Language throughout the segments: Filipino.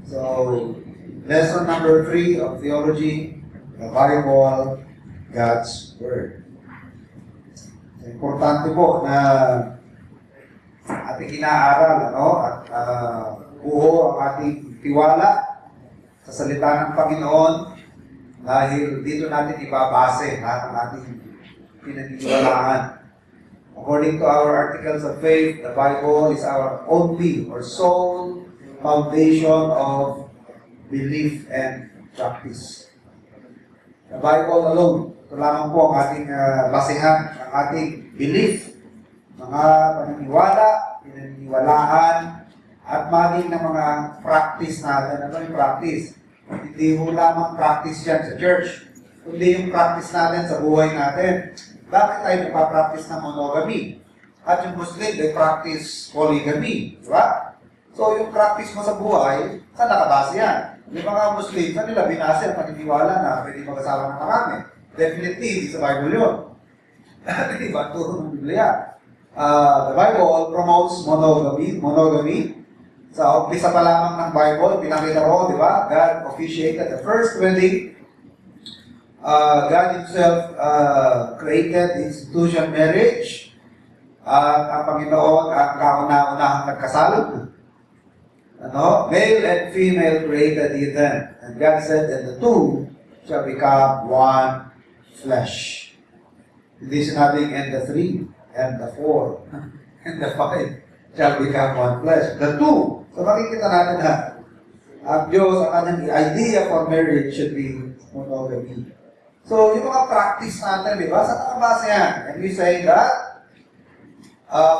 So, lesson number 3 of theology, the Bible, God's Word. Importante po na ating inaaral, at buo ang ating tiwala sa salita ng Panginoon dahil dito natin ibabase lahat ng ating pinaniniwalaan. According to our articles of faith, the Bible is our only or sole foundation of belief and practice. The Bible alone, ito lamang po ang ating basehan, ang ating belief, mga paniniwala, pinaniniwalaan, at maging ng mga practice natin. Ano yung practice? Hindi mo lamang practice yan sa church, kundi yung practice natin sa buhay natin. Bakit tayo nagpa-practice ng monogamy? At yung Muslim, they practice polygamy. Di ba? So, yung practice mo sa buhay, saan nakabase yan? Yung mga Muslim, saan nila binase ang paniniwala na pwede mag-asawa ng marami? Definitely, hindi sa Bible yun. Hindi ba? Turo ng Biblia. The Bible promotes monogamy. Sa umpisa pa lamang ng Bible, pinakita ko, di ba? God officiated the first wedding. God Himself created the institution marriage. At ang Panginoon ang kauna-unahang nagkasal. Male and female created them. And God said that the two shall become one flesh. Hindi sinabing and the 3, and the 4, and the 5 shall become one flesh. The 2. So makikita natin na ang Diyos, ang kanyang idea for marriage should be monogamy. So yung mga practice natin, di ba? Saan nakabase yan? And we say that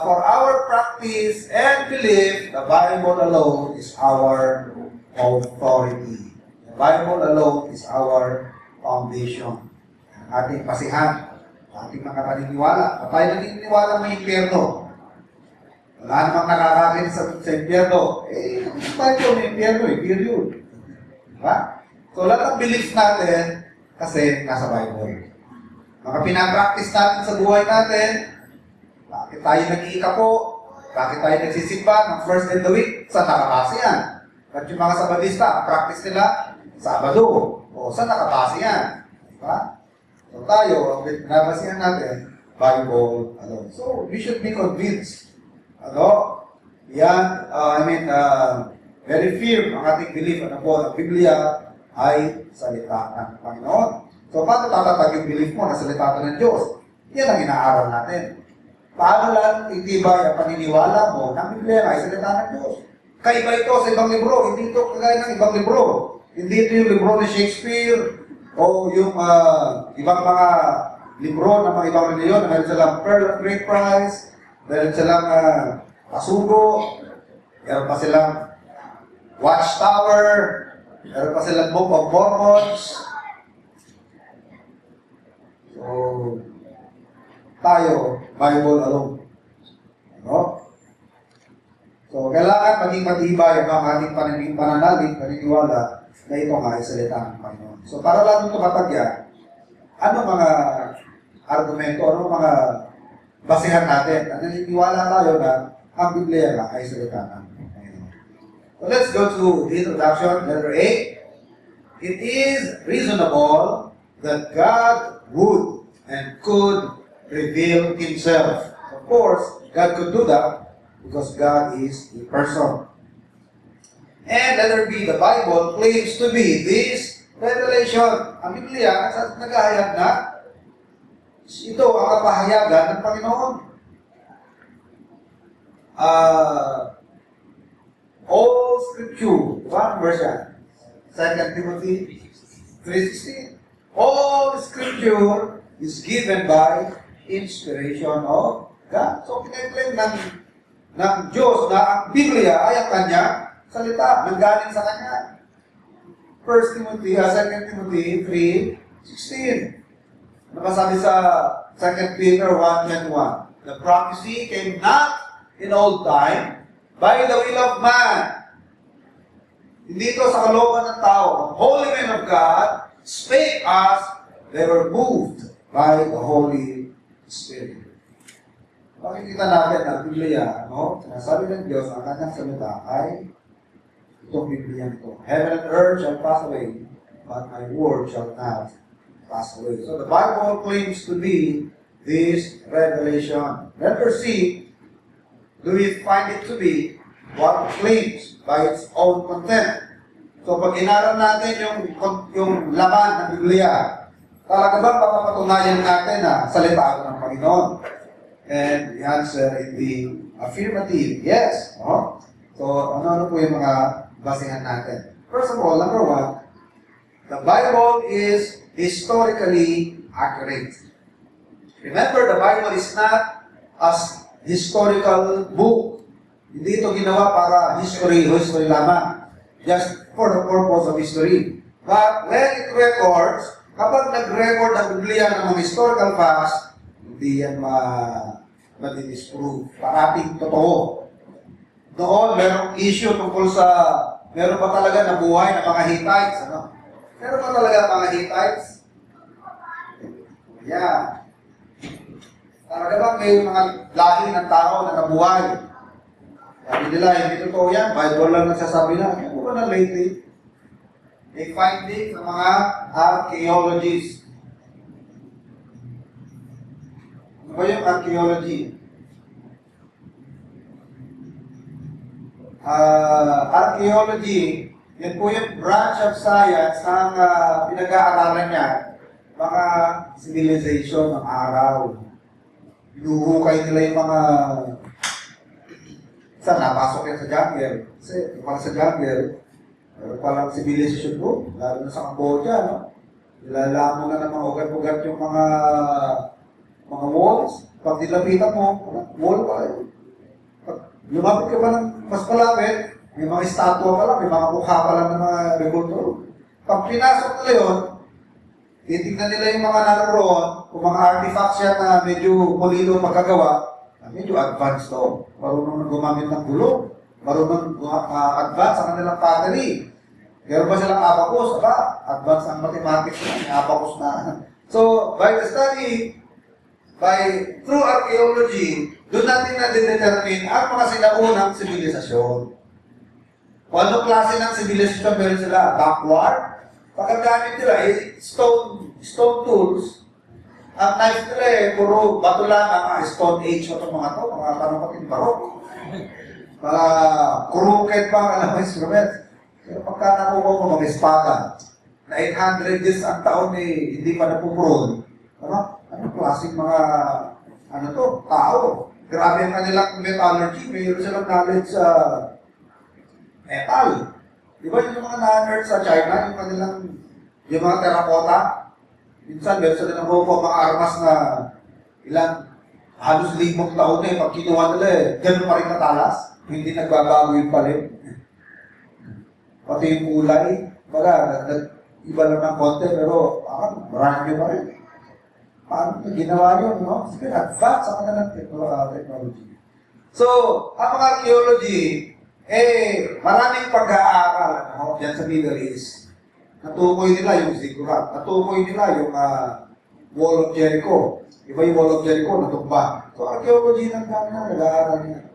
for our practice and belief, the Bible alone is our authority. The Bible alone is our foundation. Ang ating pasihan, ating mga paniniwala. Kapag naniniwala may impyerno, wala namang nakakakin sa impyerno. Tayo may impyerno, period. Diba? So lahat ng beliefs natin, kasi nasa Bible. Mga pinapractice natin sa buhay natin, bakit tayo nag-iikapo, bakit tayo nagsisimba ng first in the week, saan nakabase yan? At yung mga Sabadista, ang practice nila, Sabado. O saan nakabase yan? Diba? So tayo, ang pinabasihan natin, Bible alone. So we should be convinced. Very firm ang ating belief na po, ang Biblia ay salita ng Panginoon. So paano tatatag yung belief mo na salita ng Diyos? Yan ang inaaral natin. Paano lang itibay ang paniniwala mo na Biblia ay salita ng Diyos? Kaiba ito sa ibang libro, hindi ito kagaya ng ibang libro. Hindi ito yung libro ni Shakespeare o yung ibang mga libro ng mga ibang reliyon na meron silang Pearl of Great Price, meron silang Pasugo, meron pa silang Watchtower, meron pa silang Book of Mormons. So, tayo, Bible alone. So, kailangan maging matibay ang ating pananalig, paniniwala na ito nga ay salita ng Panginoon. So, para lang ito matagyan, ano mga argumento, ano mga basihan natin? Naniniwala tayo na ang Biblia nga ay salita ng Panginoon. So, let's go to the introduction, letter A. It is reasonable that God would and could reveal Himself. Of course, God could do that because God is a person. And letter B, the Bible claims to be this revelation. Ang Biblia, naghahayag na ito ang kapahayagan ng Panginoon. All Scripture, one version, 2 Timothy 3:16. All Scripture is given by inspiration of God. So, kiniklaim ng Diyos na ang Biblia ay ang kanyang salita, nanggaling sa kanya. 2 Timothy 3:16. Nakasabi sa 2 Peter 1:21. The prophecy came not in old time by the will of man. Hindi ito sa kalooban ng tao. The holy men of God spake as they were moved by the Holy Spirit. Makikita natin ang Biblia, sinasabi ng Diyos ang kanyang salita ay itong Biblia ito. Heaven and earth shall pass away, but my word shall not pass away. So the Bible claims to be this revelation. Let us see, do we find it to be what it claims by its own content? So pag inaral natin yung laman ng Biblia, talaga ba papatunayan natin na salita ng Panginoon? And the answer is the affirmative, yes. No? So ano po yung mga basehan natin? First of all, number one, the Bible is historically accurate. Remember, the Bible is not a historical book. Hindi ito ginawa para history lamang. Just for the purpose of history. But when it records, kapag nag-record ang Biblia ng mga historical facts, hindi yan ma-disprove. Parating totoo. Doon, merong issue tungkol sa, meron pa talaga na buhay na mga Hittites. Ano? Meron pa talaga mga Hittites? Yeah. Talaga ba may mga lahi ng tao na nabuhay? Sabi nila, hindi totoo yan. Bible lang nagsasabi na. Ano ba na lately? They find it sa mga archaeologists. Ano ba yung archaeology? Archaeology, yan po yung branch of science ang pinag-aaralan niya, mga civilization ng araw. Inuhukay nila yung mga saan napasok yan sa jungle. Kasi pala sa jungle, pero palang civilization po, lalo na sa Cambodia, no? Nilalaman na ng mga ugat-ugat yung mga walls. Pag nilapitan mo, wall pa yun. Pag lumapit ka pa ng mas malapit, may mga estatwa pa lang, may mga mukha pa lang ng mga revoltor. Pag pinasok nila yun, titignan nila yung mga naroon, kung mga artifacts yan na medyo molino magkagawa, medyo advanced to. Marunong na gumamit ng gulong. Marunong advanced ang kanilang pottery. Meron ba silang abacus? Advanced ang mathematics na, may abacus na. So, by the study, through archaeology, doon natin na-determine ang mga sinaunang sibilisasyon. Kung anong klase ng sibilisasyon meron sila? Backward? Pagkagamit nila, stone tools. Ang knife nila puro bato lang, Stone Age o itong mga to, mga tanong pating barok. Mga crooked pa ang alam mo instrument. Pero pagka nakuha mo mga espada, na 800 years ang taon hindi pa napupurol. Ano klaseng mga, tao. Grabe ang kanilang metallurgy, mayroon silang knowledge sa metal. Di ba yung mga na-nerd sa China, yung mga terracotta, minsan, meron sila ng mga armas na halos 5 taon na pag kinuha nila ganun pa rin katalas. Hindi nagbabago yung palit. Pati yung kulay, iba lang ng konti, pero marami pa rin. Paano ginawa yun, no? Sige, advance sa kanilang technology. So, ang mga archaeology, maraming pag-aaral dyan sa Middle East. Natukoy nila yung ziggurat. Natukoy nila yung Wall of Jericho. Iba yung Wall of Jericho, natumba. So, archaeology lang nag-aaral niya.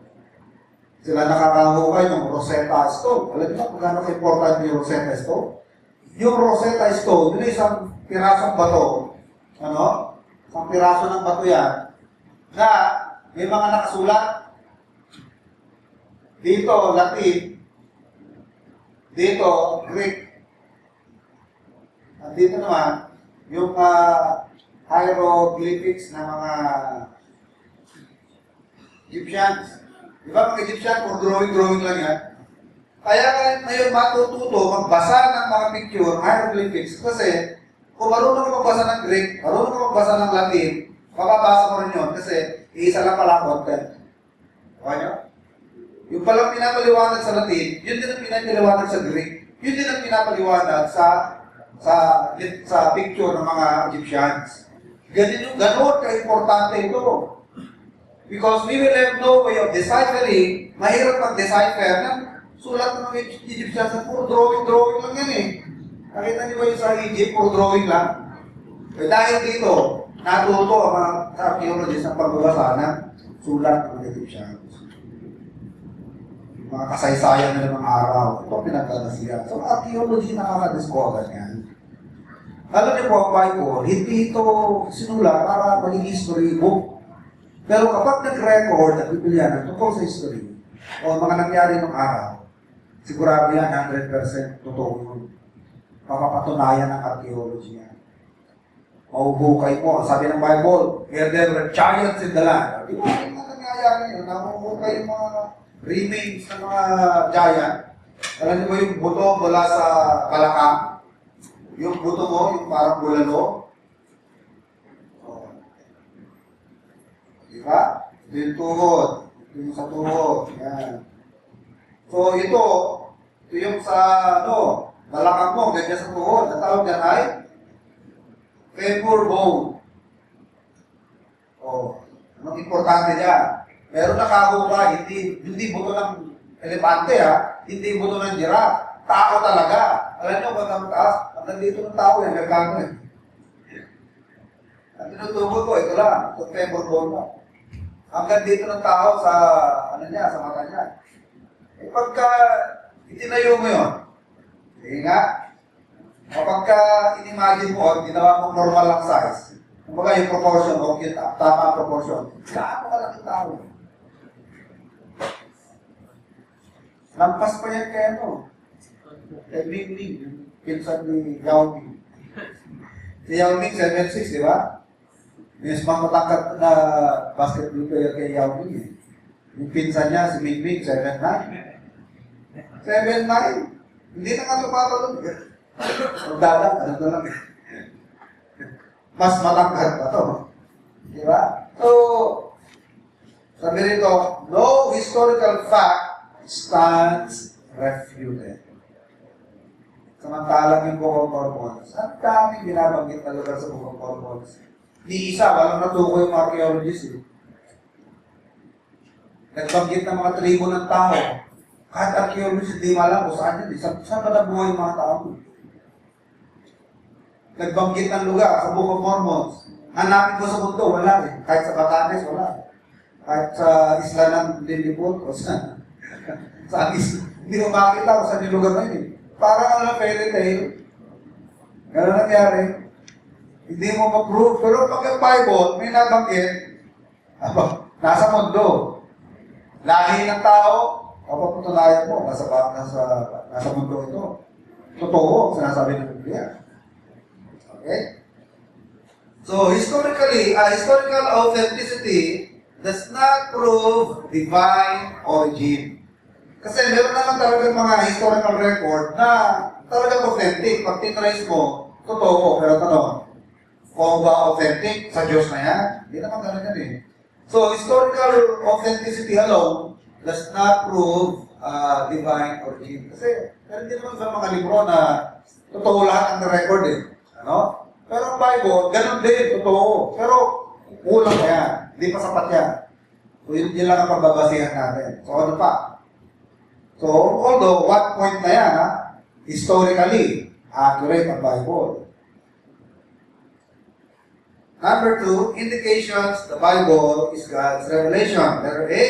Sila nakakahukay ng Rosetta Stone. Alam niyo kung gaano ka-important yung Rosetta Stone? Yung Rosetta Stone, yun isang pirasong bato. Isang piraso ng bato yan na may mga nakasulat. Dito, Latin. Dito, Greek. At dito naman, yung hieroglyphics ng mga Egyptians. Di ba mga Egyptian, or drawing lang yan? Kaya ngayon matututo magbasa ng mga picture, hieroglyphics, kasi kung marunong ka magbasa ng Greek, marunong ka magbasa ng Latin, mababasa mo rin yun kasi isa lang pala content. Okay nyo? Yung palang pinapaliwanag sa Latin, yun din ang pinapaliwanag sa Greek, yun din ang pinapaliwanag sa picture ng mga Egyptians. Ganon ka-importante ito. Because we will have no way of deciphering, mahirap mag-decipher ng sulat ng mga Egyptians na puro drawing lang yan Nakita niyo ba yung sa Egypt, puro drawing lang? Dahil dito, natuto ang mga archaeologists ang pagbabasa ng sulat ng mga Egyptians. mga kasaysayan nila ng araw. Ito ang pinagdadasiyan. So, archaeology nakaka-discover yan. Alam niyo po, ang Bible, hindi ito sinula para maging history book. Pero kapag nag-record at Biblia ng tungkol sa history, o mga nangyari ng araw, sigurado yan, 100% totoo yun. Papapatunayan ng archaeology yan. Mahuhukay mo. Sabi ng Bible, there were giants in the land. Di ba, yung mga nangyayari yun, nahuhukay yung mga remains ng mga giant. Alam niyo ba yung buto mula sa balakang? Yung buto mo, yung parang bulalo. Oh. Diba? Ito yung tuhod. Ito yung sa tuhod. Yan. So ito yung sa balakang mo, ganyan sa tuhod. Ang tawag dyan ay femur bone. Oh. Anong importante dyan? Meron nakahukay, hindi buto ng elepante hindi buto ng giraffe. Tao talaga. Alam niyo, pag taas, hanggang dito ng tao yan, nagkano eh. Ang tinutubo ko, ito lang, ito femur bone mo. Hanggang dito ng tao sa, sa mata niya. Eh pagka itinayo mo yun, sige nga, kapagka inimagine mo, ginawa mong normal lang size, kumbaga yung proportion, o yung tama proportion, gaano kalaking tao. Lampas pa yan kaya kay Ming Ming, yung pinsan ni Yao Ming. Si Yao Ming, 7'6", di ba? Yung isang matangkat na basketball player kay Yao Ming eh. Yung pinsan niya, si Ming Ming, 7'9". 7'9". Hindi na nga lumatalon. Magdalang, ano na lang eh. Mas matangkat pa to. Di ba? So, sabi rito, no historical fact stands refuted. Samantalang yung Book of Mormon, ang daming binabanggit na lugar sa Book of Mormon. Ni isa, walang natukoy yung archaeologists eh. Nagbanggit ng mga tribo ng tao. Kahit archaeologists, hindi malam kung saan yun. Saan ba nabuhay yung mga tao? Nagbanggit ng lugar sa Book of Mormon. Hanapin ko sa mundo, wala eh. Kahit sa Batanes, wala. Kahit sa isla ng Lilliput, o sa isla. Hindi ko makita kung saan yung lugar na yun eh. Parang ano fairy tale. Gano'n nangyari. Hindi mo ma-prove. Pero pag yung Bible, may nabanggit, nasa mundo. Lahi ng tao, papatunayan mo, nasa mundo ito. Totoo, sinasabi ng Biblia. Okay? So, historical authenticity does not prove divine origin. Kasi meron naman talaga mga historical record na talagang authentic. Pag tinrace mo, totoo. Pero kung ba authentic, sa Diyos na yan? Hindi naman gano'n yan eh. So, historical authenticity alone does not prove divine origin. Kasi, meron din naman sa mga libro na totoo lahat ang record eh. Ano? Pero ang Bible, ganun din, totoo. Pero, kulang yan. Hindi pa sapat yan. So, yun lang ang pagbabasihan natin. So, ano pa? So, although, what point na yan, historically, accurate ang Bible. Number 2, indications the Bible is God's revelation. Letter A,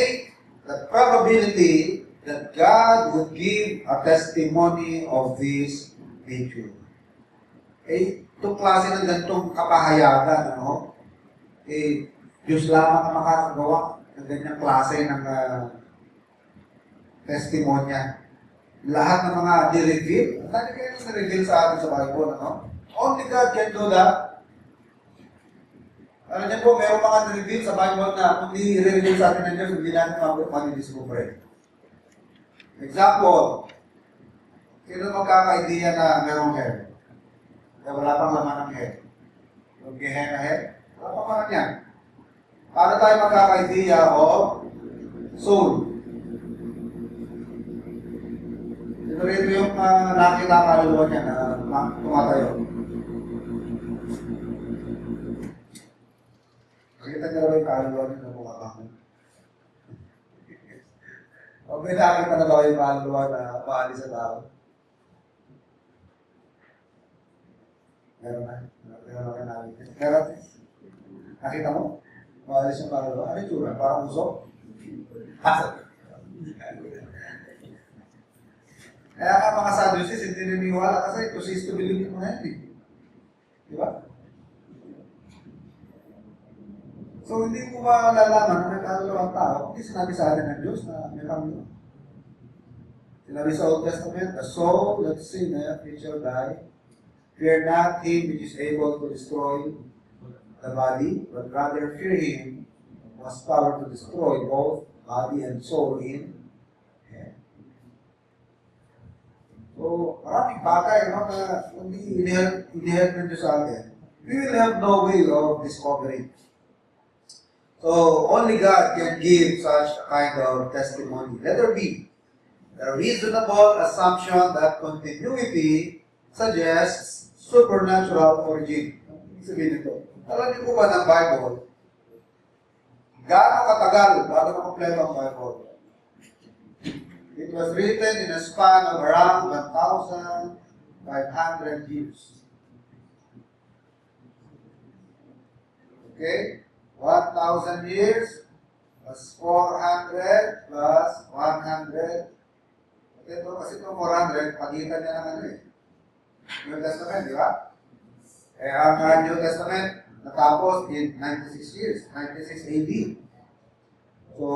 the probability that God would give a testimony of this nature. Okay? Itong klase ng ganitong kapahayagan, Diyos lamang ang makakagawa ng ganyang klase ng testimonya. Lahat ng mga ni-reveal, dahil kayo na-reveal sa atin sa Bible, Only God can do that. Alam niyo po, mayroong mga ni-reveal sa Bible na kung ni-reveal sa atin ng Diyos, hindi natin mag-discover. Example, sino magkaka-idea na mayroong hair? Kaya wala pang laman ng hair. Yung Gehenna hair, wala pang laman yan. Paano tayo magkaka-idea o soul? Ito yung nakita kaluluwa niya na tumatayo. Nakita niya rin yung kaluluwa niya na bumabangon. O may nakita na ba yung kaluluwa na maalis sa tao? Meron na. Meron na kayo nakita. Meron. Nakita mo? Maalis yung kaluluwa. Ano yung tsura? Parang usok? Kaya nga mga Sadducees, hindi naniniwala kasi to cease to believe in mga yan eh. Di ba? So, hindi mo malalaman na may kaluluwang tao, hindi sinabi sa atin ng Diyos na may kaluluwa. Sinabi sa Old Testament, the soul that sinneth, it shall die. Fear not him which is able to destroy the body, but rather fear him who has power to destroy both body and soul in hell. So, maraming bagay no, na hindi iniheld ng Diyos sa atin. We will have no way of discovering. So, only God can give such a kind of testimony. Let there be the reasonable assumption that continuity suggests supernatural origin. Sabihin nito. Alam niyo po ba ng Bible, gaano katagal bago na kompleto ang Bible? It was written in a span of around 1,500 years. Okay? 1,000 years plus 400 plus 100. Ito kasi itong 400, pagitan niya ng ano eh. New Testament, di ba? Eh, ang New Testament, natapos in 96 years, 96 AD. So,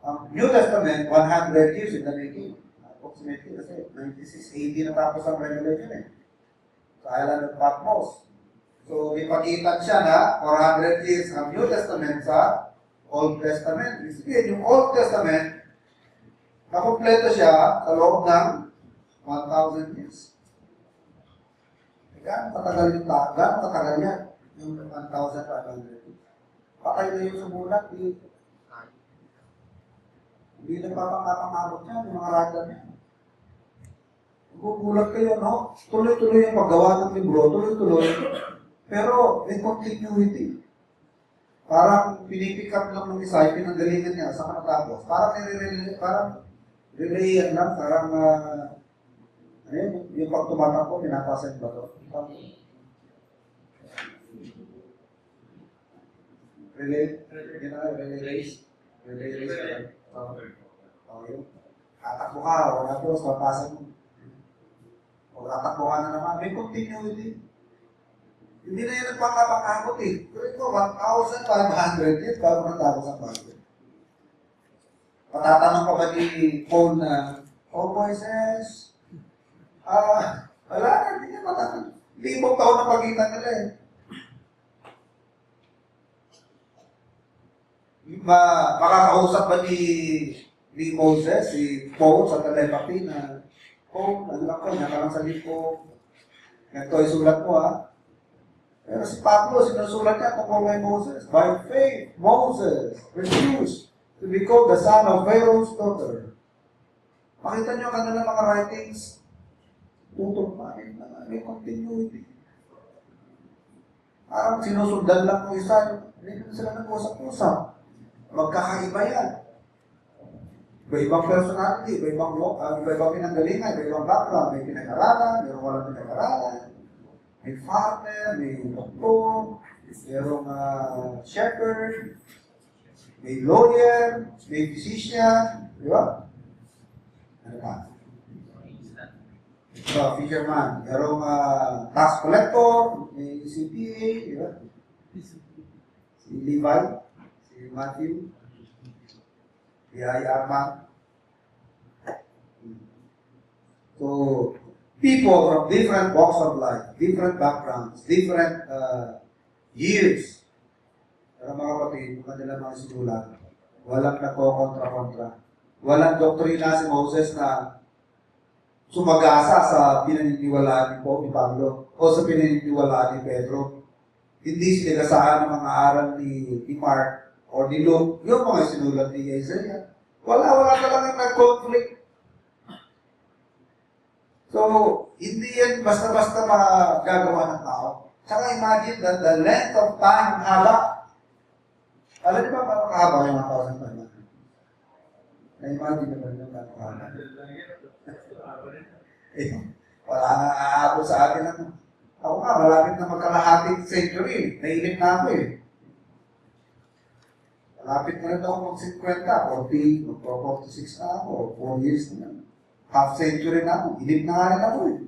ang New Testament, 100 years in the making. Approximately, kasi 96 AD natapos ang Revelation eh. Sa island of Patmos. So, may pagitan siya na 400 years ang New Testament sa Old Testament. Ibig yung Old Testament, nakumpleto siya sa loob ng 1,000 years. Gaano katagal yung gaano katagal yan? Yung 1,500 years. Patay na yung sumulat, hindi nagpapangabot yan, yung mga radar niya. Gugulat kayo, no? Tuloy-tuloy yung paggawa ng libro, tuloy-tuloy. Pero may continuity. Parang pinipick up lang ng isa, pinanggalingan niya sa kanatapos. Parang relay lang, parang yung pag tumatakbo, pinapasan ba ito? Relay race. Tatakbo ka, wala po, papasan mo. O tatakbo ka na naman, may continuity. Hindi na yan nagpangabot eh. Pero ito, 1,500 years bago natapos ang bago. Patatanong pa ba ni Paul na, oh Moises, wala na, hindi niya matatanong. Limang taon na pagitan nila eh. Makakausap ba ni Moses, si Paul sa telepathy na, Paul, ano ako, nakalang sa lipo. Ganito yung sulat mo ha. Pero si Pablo, sinusulat niya tungkol kay Moses. By faith, Moses refused to be called the son of Pharaoh's daughter. Makita niyo kanilang mga writings, tutong pa rin na may continuity. Parang sinusundan lang ng isa, hindi na sila nag-usap-usap. Magkakaiba yan. Iba-ibang personality, iba-ibang pinanggalingan, iba-ibang background, may pinag-aralan, mayroong walang pinag-aralan. May farmer, may doktor, mayroong shepherd, may lawyer, may physician, di ba? Ano pa? So, fisherman, mayroong tax collector, may CPA, di ba? Si Levi, si Matthew, si Ayaman. So, people from different walks of life, different backgrounds, different years. Pero mga kapatid, kanila mga sinulat, walang nagko-kontra-kontra. Walang doktrina si Moses na sumagasa sa pinaniniwalaan ni Pablo o sa pinaniniwalaan ni Pedro. Hindi sinigasahan ng mga aral ni Mark o ni Luke, yung mga sinulat ni Isaiah. Wala talagang nag-conflict. So, hindi yan basta-basta magagawa ng tao. Saka imagine that the length of time, ang haba. Alam niyo ba paano kahaba yung 1,000 pa naman? Na-imagine na ba yung kahaba? Wala nga aabot sa akin ano. Ako nga, malapit na magkalahating century. Nainip na ako eh. Malapit na rin ako mag-50, 40, mag-46 na ako, 4 years na. half century na ako. Inip na nga rin ako eh.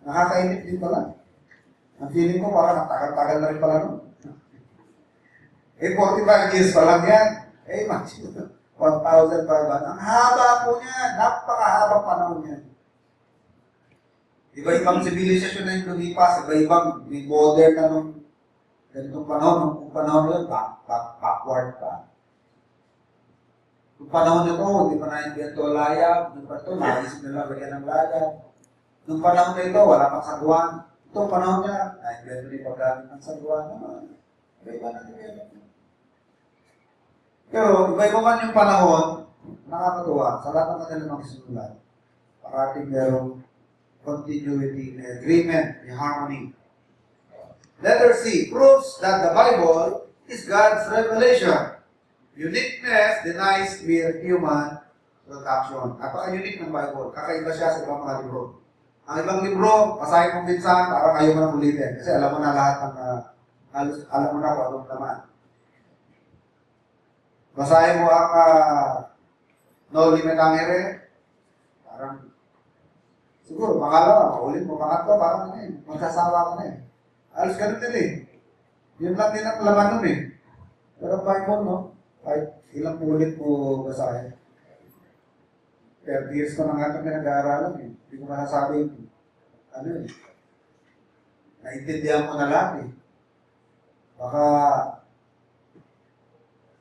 Nakakainip din pala. Ang feeling ko parang tagal-tagal na rin pala nun. Eh, 45 years pa lang yan. Eh, imagine, 1,500. Ang haba po niyan. Napakahaba panahon niyan. Iba-ibang civilization na yung lumipas. Iba-ibang may modern na nung ganitong panahon. Nung panahon yun, backward pa. Nung panahon nito, hindi pa na-invento layag. Nung pa ito, naisip nila lagyan ng layag. Nung panahon na ito, wala pang saguan. Itong panahon niya, na-invento nila paggamit ng saguan. Iba-iba na develop. Pero iba-iba man yung panahon, nakakatuwa. Sa lahat ng kanilang mga sinulat, parating merong continuity, agreement, harmony. Letter C, proves that the Bible is God's revelation. Uniqueness denies mere human production. Napaka-unique ng Bible. Kakaiba siya sa ibang mga libro. Ang ibang libro, basahin mong minsan, parang ayaw mo nang ulitin. Kasi alam mo na lahat ng, alam mo na kung anong laman. Basahin mo ang No Limit Angere, parang, siguro, pangalawa, ulit mo, pangatlo, parang magsasawa ka na eh. Alos ganun din eh. Yun lang din ang laman nun eh. Pero Bible, no? Kahit ilang ulit mo basahin. 30 years ko na nga ito pinag-aaralan eh. Hindi ko masasabi, ano eh. Naintindihan ko na lahat eh. Baka,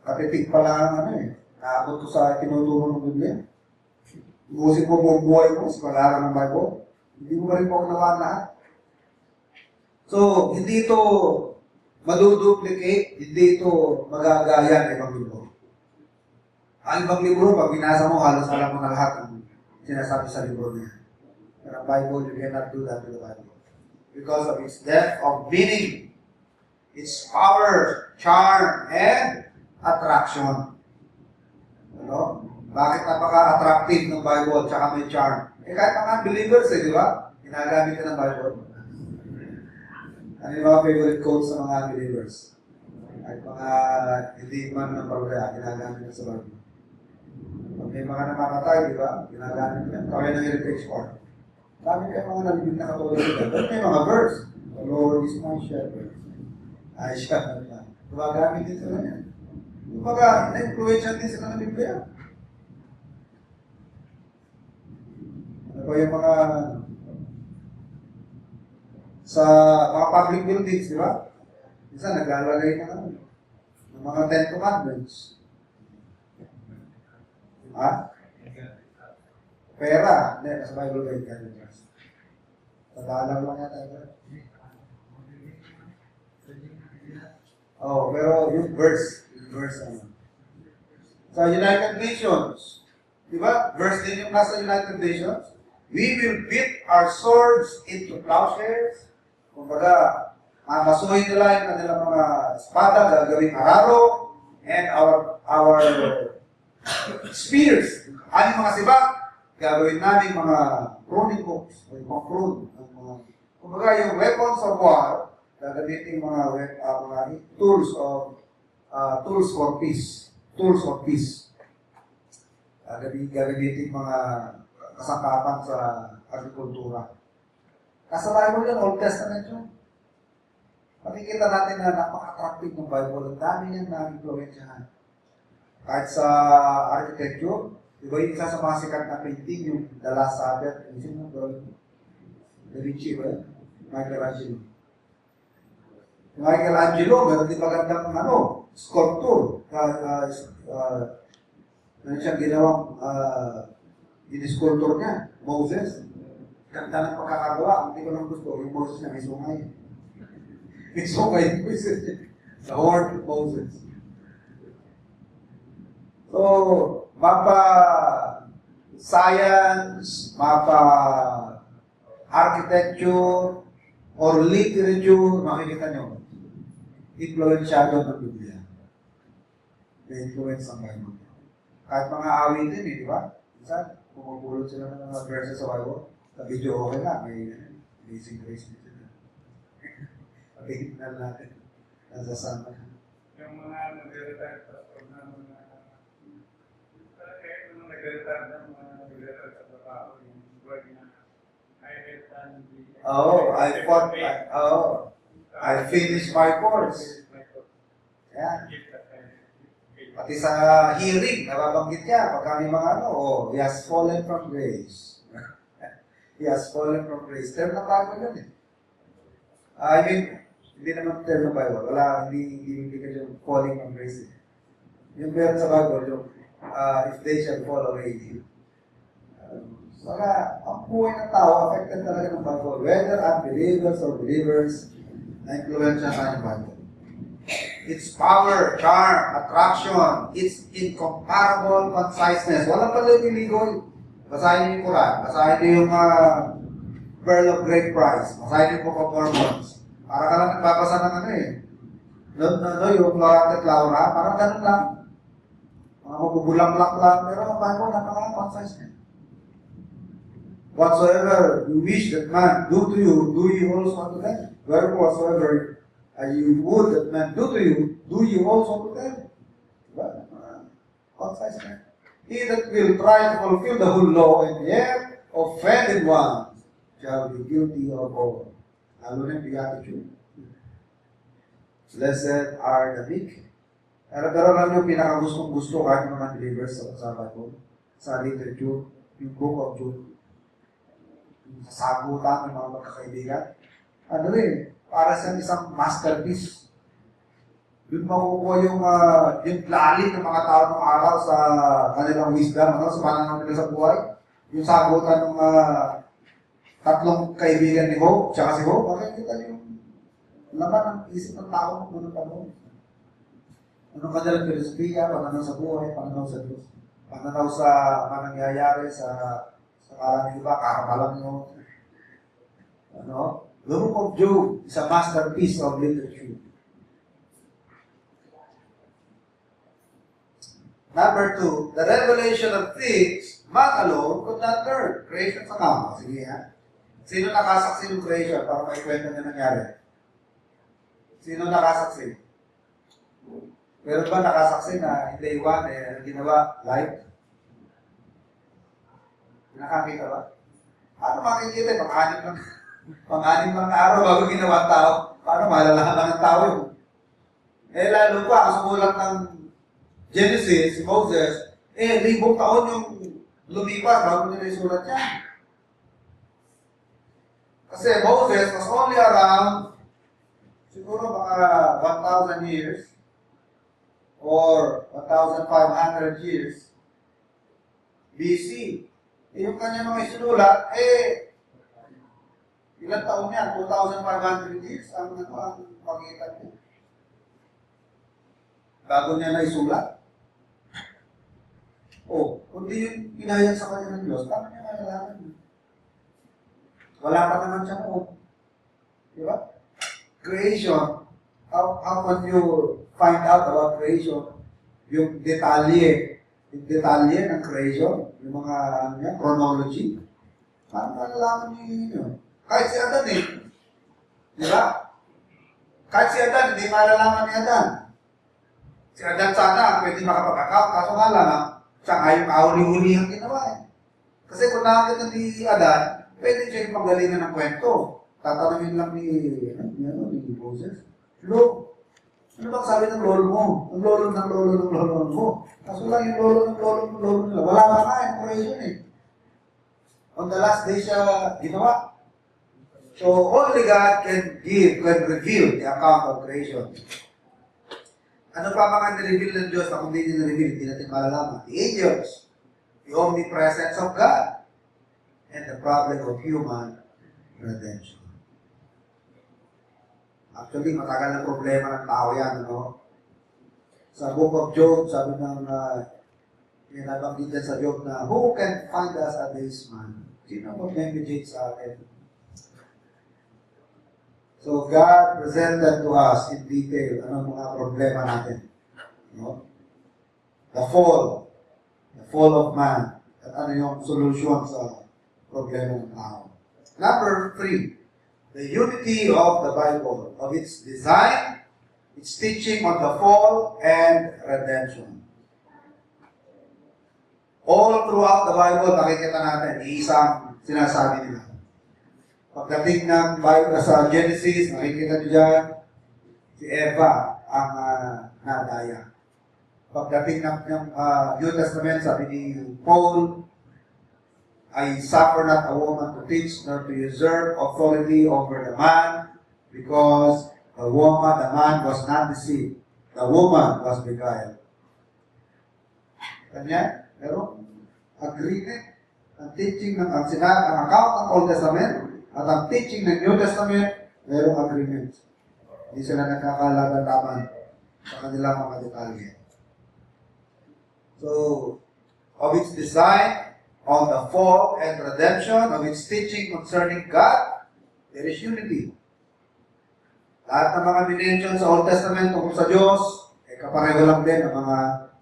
katitig pala ang ano eh. Naabot ko sa tinuturo ng Biblia. Ibusin mo buong buhay mo sa pag-aaral ng Bible. Hindi mo rin po nawa lahat. So, hindi ito maduduplicate, hindi ito magagaya ng ibang libro. Ang ibang libro, pag binasa mo, halos alam mo na lahat ang sinasabi sa libro niya. Pero ang Bible, you cannot do that to the Bible. Because of its depth of meaning, its power, charm, and attraction. Ano? Bakit napaka-attractive ng Bible at may charm? Eh kahit mga believers di ba? Ginagamit ka ng Bible. Ano yung mga favorite quotes ng mga believers? Kahit mga hindi man ng Biblia, ginagamit ka sa Bible. Pag may mga namamatay, di ba? Ginagamit ka. Kaya ng heritage court. Dami kayo mga nalibig na katulad nila. But may mga verse. The Lord is my shepherd. Ay siya. Gumagamit din sila yan. Kumbaga, na-influensya din sila ng Biblia. Ano ba yung mga sa mga public buildings, di ba? Minsan naglalagay ng mga 10 Commandments. Ha? Pera. Hindi, sa Bible ba yung Tadalaw lang yata. Oh, pero yung verse ano. Sa United Nations, di ba? Verse din yung nasa United Nations. We will beat our swords into plowshares. Kumbaga, mamasuhin nila yung kanilang mga espada, gagawing araro, and our spears. Ano mga sibak? Gagawin namin mga pruning hooks, o yung mga prune. Kumbaga, yung weapons of war, gagamitin mga tools for peace. Tools of peace. Gagamitin mga kasangkapan sa agrikultura. Nasa Bible yun, Old Testament yun. Makikita natin na napaka-attractive ng Bible. Ang dami niyang na-influensyahan. Kahit sa architecture, di ba yung isa sa mga sikat na painting, yung The Last Sabbath, yung sino doon? Da Vinci ba yun? Michelangelo. Michelangelo, meron din magandang sculpture. Meron siyang ginawang in-sculpture niya, Moses. Ganda ng pagkakagawa. Hindi ko lang gusto. Yung Moses na may sungay. May sungay yung Moses niya. The horn of Moses. So, mapa-science, mapa-architecture, or literature, makikita nyo. Influensyado ng Biblia. May influence ang Bible. Kahit mga awitin di ba? Minsan, pumapulot sila ng mga verses sa Bible. Sa video okay na, may amazing grace dito na. Pagigit na natin. Nasasama na. Yung mga nag-retire sa mga nag-retire na mga nag-retire sa trabaho, yung word na I have done the... I finished my course. Yan. Pati sa hearing, nababanggit niya, pagka may mga he has fallen from grace. He has fallen from grace. Term ng Bible yun eh. I mean, hindi naman term ng Bible. Wala, hindi ka yung falling from grace eh. Yung meron sa Bible, yung if they shall fall away. Saka, ang buhay ng tao, affected talaga ng Bible. Whether unbelievers or believers, na-influensya sa ng Bible. Its power, charm, attraction, its incomparable conciseness. Walang paliligoy. Basahin niyo yung Quran, basahin niyo yung Pearl of Great Price, basahin niyo yung Book of Mormons. Para ka lang nagbabasa ng yung Florante Laura, parang ganun lang. Mga mabubulang-lak lang, pero ang Bible napaka-concise niya. Whatsoever you wish that man do to you, do you also unto them. Wherefore, whatsoever you would that man do to you, do you also to them. Diba? Concise na. He that will try to fulfill the whole law and yet offended one shall be guilty of all. Lalo na yung beatitude. Blessed are the meek. Pero lang yung pinakagustong gusto kahit mga believers sa Bible, sa literature, yung Book of Jude, yung sasagutan ng mga magkakaibigan. Para sa isang masterpiece. Doon makukuha yung lalim ng mga tao ng araw sa kanilang wisdom, sa pananaw nila sa buhay. Yung sagutan ng tatlong kaibigan ni Hope, tsaka si Hope, makikita yung laman ng isip ng tao ng panahon. Anong kanilang filosofiya, pananaw sa buhay, pananaw sa Diyos, pananaw sa manangyayari sa kalang iba, kakapalang nyo. The Book of Job is a masterpiece of literature. Number 2, the revelation of things man alone could not learn. Creation sa kama. Sige ha. Sino nakasaksi ng creation para maikwento niya nangyari? Sino nakasaksi? Meron ba nakasaksi na in day 1 ginawa live? Nakakita ba? Paano makikita? Pang-anim lang araw bago ginawa tao. Paano malalaman ng tao yun? Lalo pa, sumulat ng Genesis, si Moses, 1,000 taon yung lumipas bago nila isulat yan. Kasi Moses was only around siguro baka 1,000 years or 1,500 years BC. Yung kanya mga isinulat, ilang taon yan? 2,500 years ang pagitan niya. Bago niya na isulat. Kundi yung pinahayag sa kanya ng Diyos, paano niya malalaman? Wala pa naman siya po. Diba? Creation, how can you find out about creation? Yung detalye ng creation, yung mga chronology, paano malalaman niyo yun? Kahit si Adan diba? Kahit si Adan, hindi malalaman ni Adan. Si Adan sana, pwede makapag-account, kaso nga lang, siya nga yung kahuli-huli ang ginawa Kasi kung nakakita ni Adan, pwede siya yung pagalingan ng kwento. Tatanungin lang ni Moses, Lo, ano bang sabi ng lolo mo? Ang lolo mo. Kaso lang yung lolo nila. Wala ka nga yung creation On the last day siya ginawa. So, only God can reveal the account of creation. Ano pa mga nireveal ng Diyos na kung hindi nireveal, hindi natin malalaman? The angels, the omnipresence of God, and the problem of human redemption. Actually, matagal na problema ng tao yan, Sa Book of Job, sabi ng nabanggit dyan sa Job na, who can find us a day's man? Sino mag-meditate sa atin? So, God presented to us in detail anong mga problema natin. The fall of man, at ano yung solution sa problema ng tao. Number 3, the unity of the Bible, of its design, its teaching on the fall and redemption. All throughout the Bible, nakikita natin, isang sinasabi nila. Pagdating ng Bible sa Genesis, nakikita nyo dyan, si Eva ang nadaya. Pagdating ng New Testament, sabi ni Paul, I suffer not a woman to teach, nor to usurp authority over the man, because the man was not deceived. The woman was beguiled. Kanya, pero agreement, ang teaching ng ang account ng Old Testament at ang teaching ng New Testament, merong agreement. Hindi sila nagkakalagataman sa kanilang mga detalye. So, of its design, on the fall and redemption, of its teaching concerning God, there is unity. Lahat ng mga minention sa Old Testament tungkol sa Diyos, kapareho lang din ang mga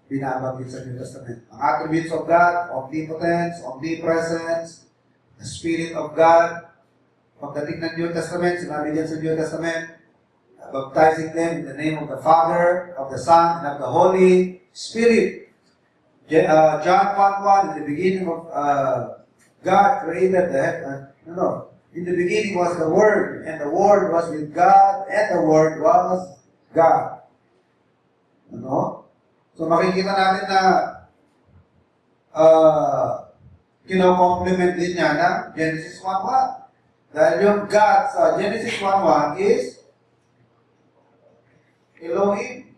binabanggit sa New Testament. Ang attributes of God, omnipotence, omnipresence, the Spirit of God. Pagdating ng New Testament, sinabi diyan sa New Testament, baptizing them in the name of the Father, of the Son, and of the Holy Spirit. John 1:1, in the beginning of God created the heaven. In the beginning was the Word, and the Word was with God, and the Word was God. So makikita natin na kino-complement din niya ng Genesis 1:1. Dahil yung God sa Genesis 1:1 is Elohim.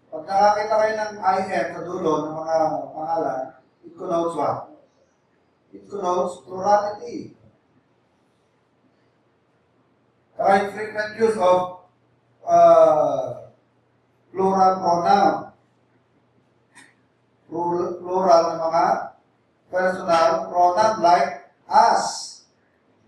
Pag nakakita kayo ng I-N sa dulo ng mga pangalan, it connotes what? It connotes plurality. Kahit frequent use of plural pronoun. Plural ng mga personal pronoun like us.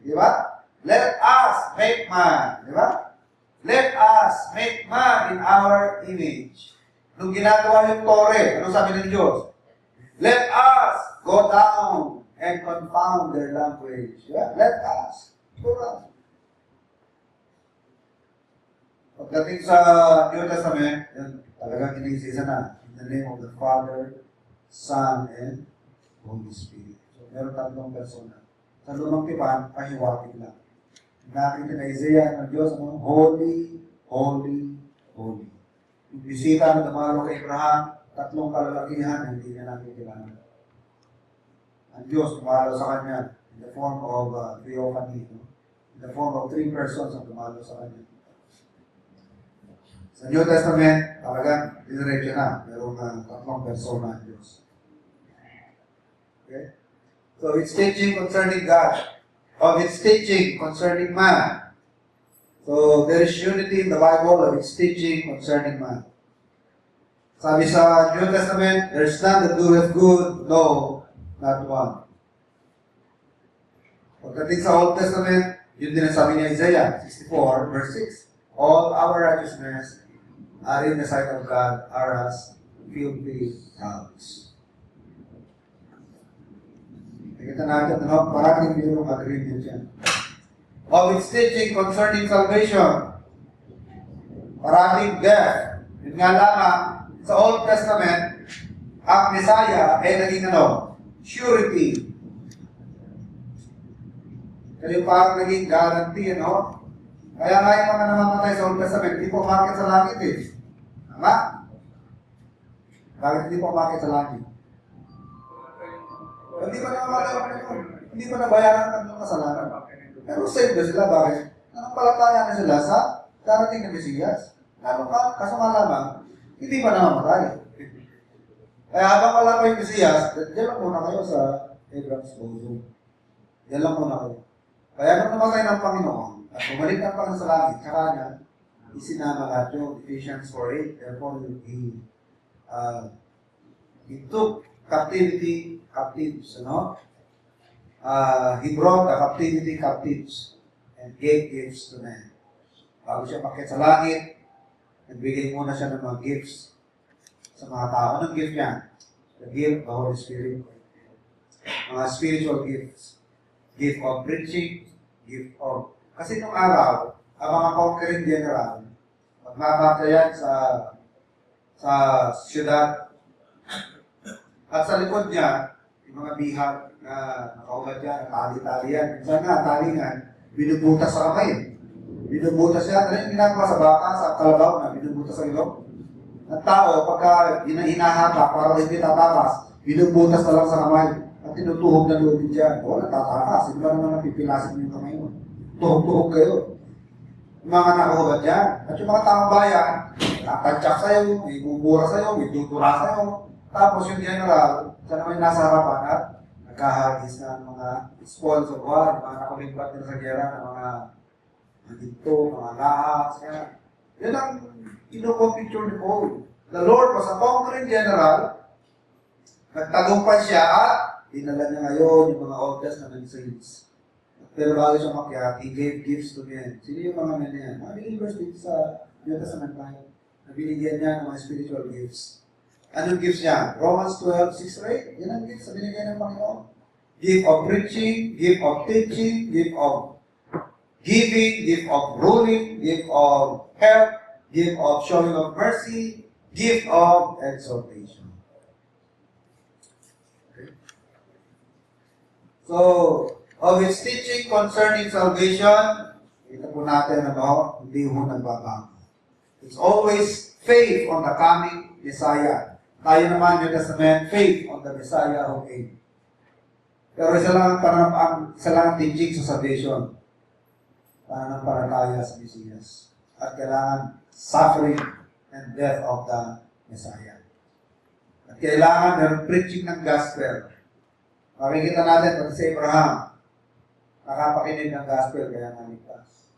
Di ba? Let us make man. Di ba? Let us make man in our image. Nung ginagawa yung Tore, ano sabi ng Diyos? Let us go down and confound their language. Yeah? Let us. Plural. Pagdating sa New Testament, yun, talagang inisisa na. In the name of the Father, Son, and Holy Spirit. So, meron tatlong persona. Sa lumang tipan, pahiwatig lang. Nakita na Isaiah ng Diyos, Holy, Holy, Holy. Yung bisita ng dumalo kay Abraham, tatlong kalalakihan, hindi niya nakikilala. Ang Diyos, dumalo sa kanya in the form of theophany, in the form of three persons ang dumalo sa kanya. Sa New Testament, talagang diretso na. Merong tatlong persona ang Diyos. Okay? So, it's teaching concerning God. Of its teaching concerning man. So, there is unity in the Bible of its teaching concerning man. Sabi sa New Testament, there is none that doeth good, no, not one. Pagdating sa Old Testament, yun din ang sabi ni Isaiah 64, verse 6. All our righteousness are in the sight of God, are as filthy rags. Nakita natin, parating mayroong agreement yan. Of its teaching concerning salvation, parating death. Yun nga lamang, sa Old Testament, ang Messiah ay naging surety. Kaya parang naging guarantee, Kaya nga yung mga namamatay sa Old Testament, hindi po umakit sa langit eh. Tama? Bakit hindi po umakit sa langit? Hindi pa namamatay ang Panginoon. Hindi pa nabayaran ng mga kasalanan. Pero saved na sila, bakit? Nanampalataya na sila sa darating na Mesiyas. Kaso nga lamang, hindi pa namamatay. Kaya habang wala pa yung Mesiyas, diyan lang muna kayo sa Abraham's bosom. Diyan lang muna kayo. Kaya nung namatay ng Panginoon, at bumalik ang Panginoon sa langit, tsaka niya, isinama lahat yung Ephesians 4:8. Therefore, he took captives, he brought the captives, and gave gifts to men. Bago siya pakit sa langit, nagbigay muna siya ng mga gifts sa mga tao. Anong gift niya? The gift of the Holy Spirit. Mga spiritual gifts. Gift of preaching, gift of... Kasi nung araw, ang mga conquering general, magmamatayan sa syudad, at sa likod niya, yung mga bihag na nakaugat yan, tali-tali yan. Minsan nga, tali nga, binubutas sa kamay. Binubutas yan. Ano yung ginagawa sa baka, sa kalabaw na binubutas sa ilong? Ang tao, pagka hinahaba, para hindi tatakas, binubutas na lang sa kamay at tinutuhog na lubid dyan. Wala, tatakas. Hindi ba naman napipilasin mo yung kamay mo? Tuhog-tuhog kayo. Yung mga nakaugat yan. At yung mga taong bayan, nakatantsak sa'yo, may bubura sa'yo, may tutura sa'yo. Tapos yung general, siya naman nasa harapan at nagkahagis ng mga spoils of war, mga nakulimbat nila sa gera ng mga dito, mga lahas. Yan ang picture ni Paul. The Lord was a conquering general, nagtagumpay siya at dinala niya ngayon yung mga Old Testament saints. Pero bago siya makyat, He gave gifts to men. Sino yung mga men yan? Mga believers dito sa New Testament tayo. Nabinigyan niya ng mga spiritual gifts. Anong gifts niya? Romans 12:6-8. Yan ang gifts na binigyan ng Panginoon. Gift of preaching, gift of teaching, gift of giving, gift of ruling, gift of help, gift of showing of mercy, gift of exhortation. Okay. So, of His teaching concerning salvation, kita po natin hindi ho nagbabago. It's always faith on the coming Messiah. Tayo naman, New Testament, faith on the Messiah who came. Pero isa lang ang teaching sa salvation. Pananampalataya sa Mesiyas. At kailangan suffering and death of the Messiah. At kailangan meron preaching ng gospel. Makikita natin pati si Abraham, nakapakinig ng gospel kaya naligtas.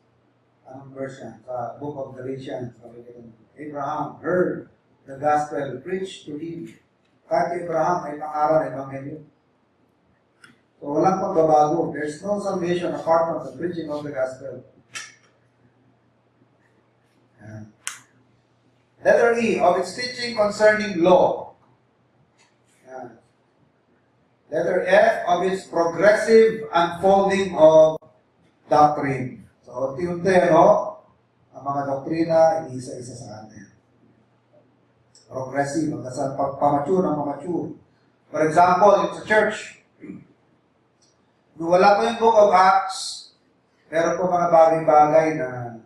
Anong verse yan? Sa book of Galatians, Abraham heard the gospel preached to him. Kahit Abraham may pangaral ng Ebanghelyo. So walang pagbabago. There's no salvation apart from the preaching of the gospel. Letter E, of its teaching concerning law. Letter F, of its progressive unfolding of doctrine. So, unti-unti, ang mga doktrina, isa-isa sa atin. Progressive, hanggang sa pagpamature ng pamature. For example, in the church, nung wala po yung Book of Acts, meron po mga bagay-bagay na,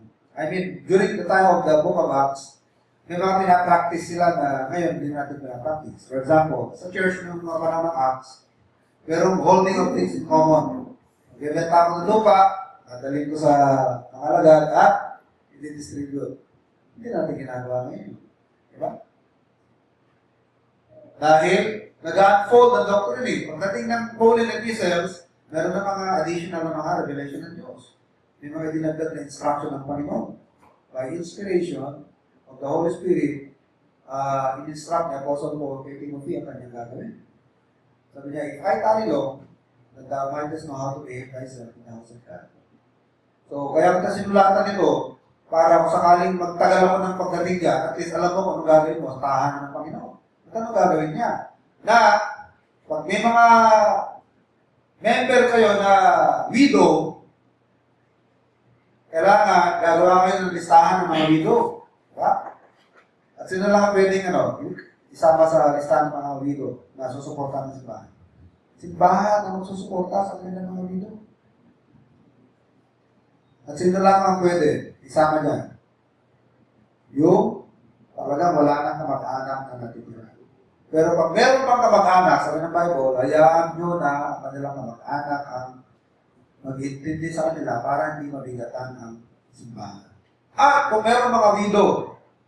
during the time of the Book of Acts, may mga pinapractice sila na ngayon hindi natin pinapractice. For example, sa church ng mga panahon ng Acts, merong holding of things in common. Magbibenta ako ng lupa, dadalhin ko sa pangalagad at i-distribute. Hindi natin ginagawa ngayon. Diba? Dahil nag-unfold ang doctrine. Pagdating ng Pauline epistles, meron na mga additional na mga revelation ng Diyos. May mga dinagdag na instruction ng Panginoon. By inspiration of the Holy Spirit, in-instruct ni Apostle Paul kay Timothy ang kanyang gagawin. Sabi niya, if I tarry long, then thou mightest know how to behave thyself in the house of God. So, kaya kita sinulatan nito, para kung sakaling magtagal ako ng pagdating niya, at least alam mo kung ano gagawin mo sa tahanan ng Panginoon. At ano gagawin niya? Na, pag may mga member kayo na widow, kailangan gagawa kayo ng listahan ng mga widow. Diba? At sino lang ang pwedeng isama sa listahan ng mga widow na susuportahan ng simbahan? Simbahan na magsusuporta sa kanilang mga widow. At sino lang ang pwede isama niya? Yung talagang wala nang kamag-anak na natitira. Pero pag meron pang kamag-anak, sabi ng Bible, hayaan nyo na ang kanilang kamag-anak ang mag-intindi sa kanila para hindi mabigatan ang simbahan. At kung meron mga widow,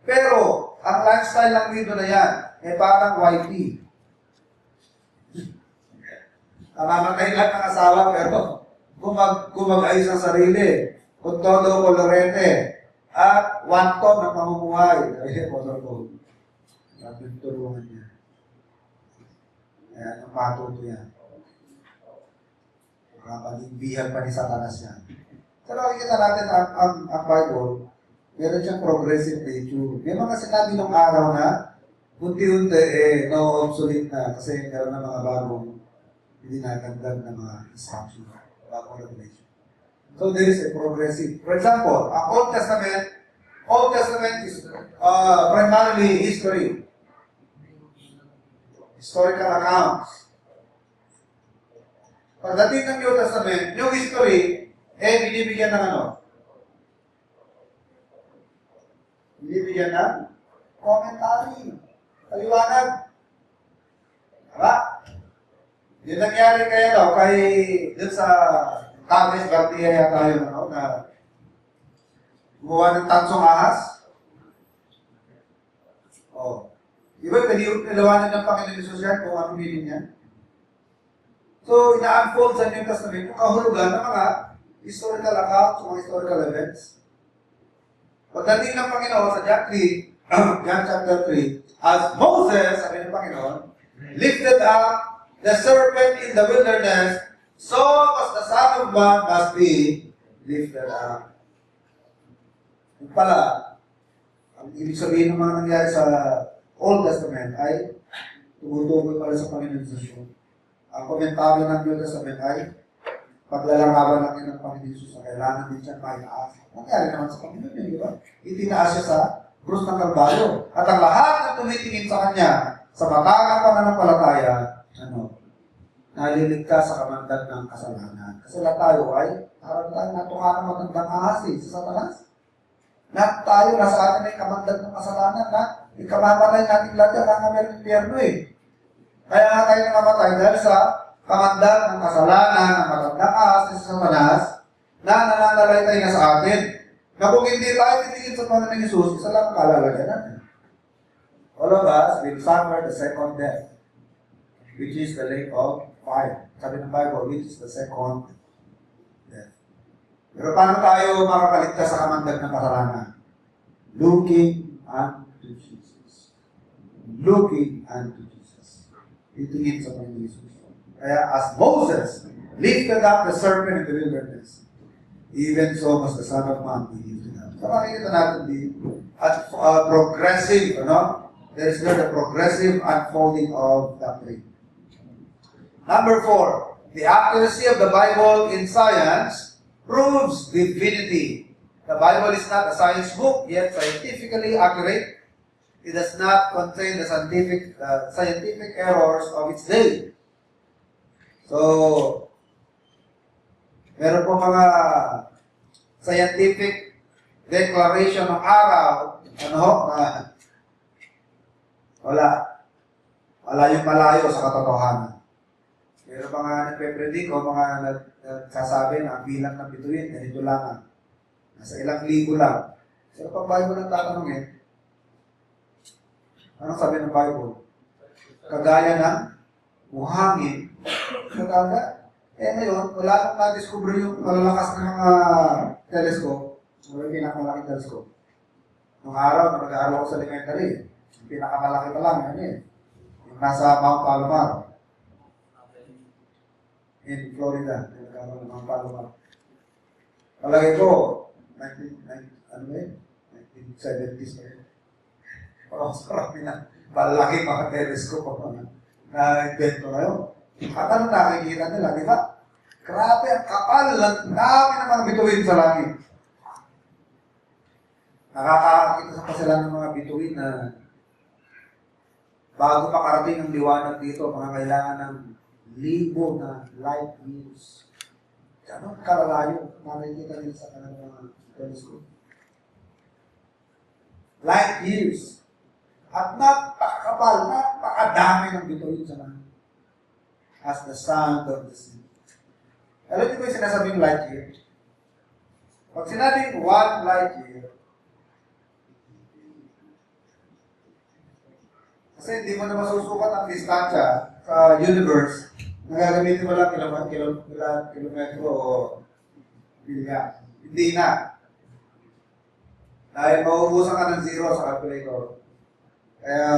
pero ang lifestyle ng widow na yan, parang wifey. Namamatay lang ng asawa, pero kumag-ayos ang sarili, kung todo kolorete, at 1 ton ng pamumuhay. Ay, Apostle Paul. Sabi tulungan niya. Ayan, ang patuto yan. Pag-ibihag pa ni Satanas yan. So, nakikita natin ang Bible, meron siyang progressive nature. May mga sinabi nung araw na, unti-unti, no obsolete na, kasi meron na mga bagong hindi nagagdag na mga instruction, bagong revelation. So, there is a progressive. For example, ang Old Testament is primarily history. Historical accounts. Pagdating ng New Testament, New History, binibigyan ng ano? Binibigyan ng commentary. Paliwanag. Diba? Yung nangyari dun sa Tavis Garcia yata yun, na gumawa ng tansong ahas. Diba, paliwanag ng Panginoon Jesus yan kung ano meaning niya. So, ina-unfold sa New Testament yung kahulugan ng mga historical accounts, mga historical events. Pagdating ng Panginoon sa John 3, John chapter 3, as Moses, sabi ng Panginoon, lifted up the serpent in the wilderness, so as the Son of Man must be lifted up. Yung pala, ang ibig sabihin ng mga nangyari sa Old Testament ay tumutukoy pala sa Panginoon Jesus. Ang komentaryo ng New Testament ay paglalarawan natin ng Panginoon Jesus na kailangan din siya maitaas. Nangyari naman sa Panginoon yun, di ba? Itinaas siya sa krus ng Kalbaryo. At ang lahat na tumitingin sa Kanya sa matangang pananampalataya, naliligtas sa kamandag ng kasalanan. Kasi lahat tayo ay parang tayo natuka ng matandang ahas sa Satanas. Lahat tayo nasa atin ay kamandag ng kasalanan na ikamamatay natin lahat yan ang meron ng impyerno Kaya nga tayo nakamatay dahil sa kamandag ng kasalanan ng matandang ahas sa Satanas na nananalaytay na sa atin. Na kung hindi tayo titingin sa Panginoon ng Jesus, isa lang ang kalalagyan natin. All of us will suffer the second death, which is the lake of fire. Sabi ng Bible, which is the second death. Pero paano tayo makakaligtas sa kamandag ng kasalanan? Looking unto Jesus. Looking unto Jesus. Itingin sa Panginoon Jesus. Kaya as Moses lifted up the serpent in the wilderness, even so must the Son of Man be lifted up. So makikita natin dito at progressive, there is the progressive unfolding of doctrine. Number 4, the accuracy of the Bible in science proves divinity. The Bible is not a science book, yet scientifically accurate. It does not contain the scientific errors of its day. So, meron po mga scientific declaration ng araw, na malayo sa katotohanan. Meron mga nagpe-predict o mga nagsasabi na ang bilang ng bituin, ganito lang. Nasa ilang libo lang. Pero pag Bible ang tatanungin, anong sabi ng Bible? Kagaya ng buhangin, ngayon, wala nang na-discover yung malalakas na mga telescope, yung pinakamalaking telescope. Nung araw, nag-aaral ako sa elementary, yung pinakamalaki pa lang, yung nasa Mount Palomar, in Florida, nag-aaral ng Mount Palomar. Palagay ko, 1970s na yun. Parang sarap na, malaki mga telescope na-invento na yun. At ano nakikita nila, di ba? Grabe, ang kapal, ang dami ng mga bituin sa langit. Nakakakita pa sila ng mga bituin na bago makarating ang liwanag dito, mga kailangan ng libo na light years. Ganon kalalayo, nakikita nila sa kanilang mga telescope. Light years. At napakapal, napakadami ng bituin sa langit. As the sound of the sea. Alam niyo ba yung sinasabing light year? Pag sinabing 1 light year, kasi hindi mo na masusukat ang distansya sa universe, nagagamitin mo lang kilometro o milya. Hindi na. Dahil mauubusan ka ng zero sa calculator. Kaya,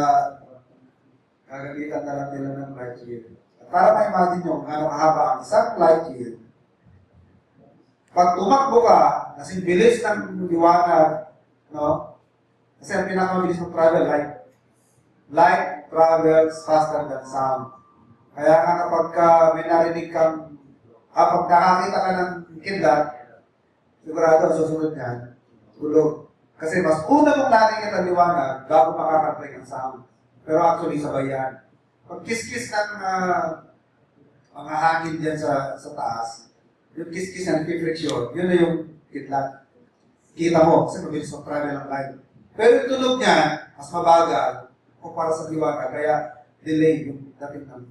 gagamitan na lang nila ng light year. Para ma-imagine nyo, gano'ng kahaba ang isang light year. Pag tumakbo ka, kasing bilis ng liwanag, kasi ang pinakamabilis ng travel, light travels faster than sound. Kaya nga kapag may narinig kang, pag nakakita ka ng kidlat, sigurado susunod yan, tulog. Kasi mas una mong narinig ang liwanag, bago makakarating ang sound. Pero actually, sabay yan. Pag kiss-kiss ng mga hangin dyan sa taas, yung kiskis na nag-friction, yun na yung kidlat. Kita mo, kasi mabilis mag-travel ang light. Pero yung tunog niya, mas mabagal kumpara sa liwanag, kaya delay yung dating ng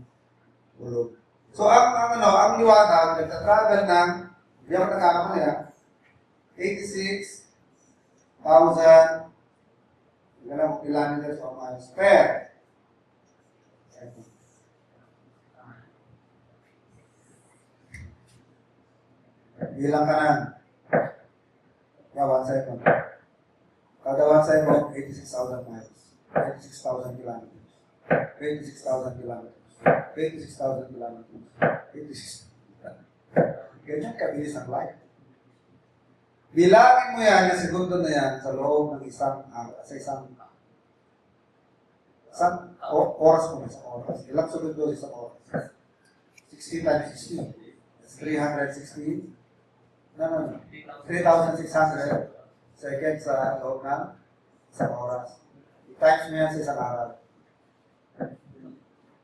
ulog. So, ang liwanag, nagtatravel ng, hindi ako nagkakamali 86,000 kilometers of miles per second. Bilang ka na. Yeah, 1 second. Kada 1 second, 86,000 miles. 86,000 kilometers. 86,000 kilometers. 86,000 kilometers. 86,000. Ganyan kabilis ang light. Bilangin mo yan, yung segundo na yan, sa loob ng isang oras mo, isang oras. Ilang segundo isang oras? 60 times 60. That's 360. No. 3,600 seconds sa loob ng isang oras. I-times mo yan sa isang araw.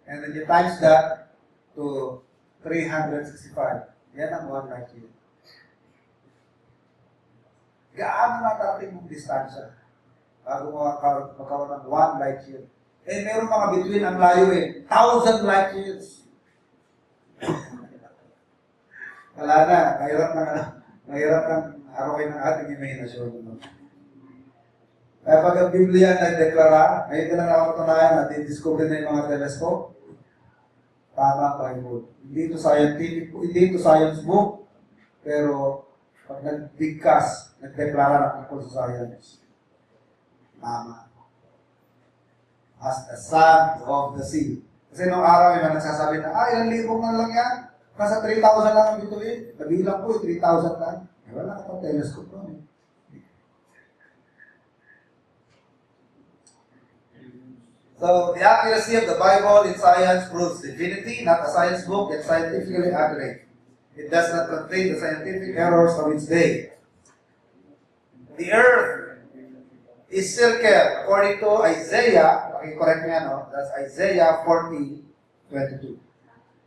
And then you times that to 365. Yan ang 1 light year. Gaano natarating mong distansya bago magkaroon ng 1 light year? Eh, meron mga between ang layo 1,000 light years. Wala na, mahirap ng arawin ng ating imahinasyon. No? Kaya pag ang Biblia nagdeklara, ngayon ka lang nakapatunayan at i-discover na yung mga telescope, tama ang Bible. Hindi ito scientific, hindi ito science book, pero pag nagbigkas, nagdeklara ng tungkol sa science, tama. As the sand of the sea. Kasi nung araw yung nagsasabi na, ilang libong na lang yan. Nasa 3,000 lang ang bituin. Nabilang po 3,000 lang. Eh, wala ka pang telescope nun. So, the accuracy of the Bible in science proves divinity, not a science book, yet scientifically accurate. It does not contain the scientific errors of its day. The earth is circle, according to Isaiah, correct niya, no? That's Isaiah 40:22.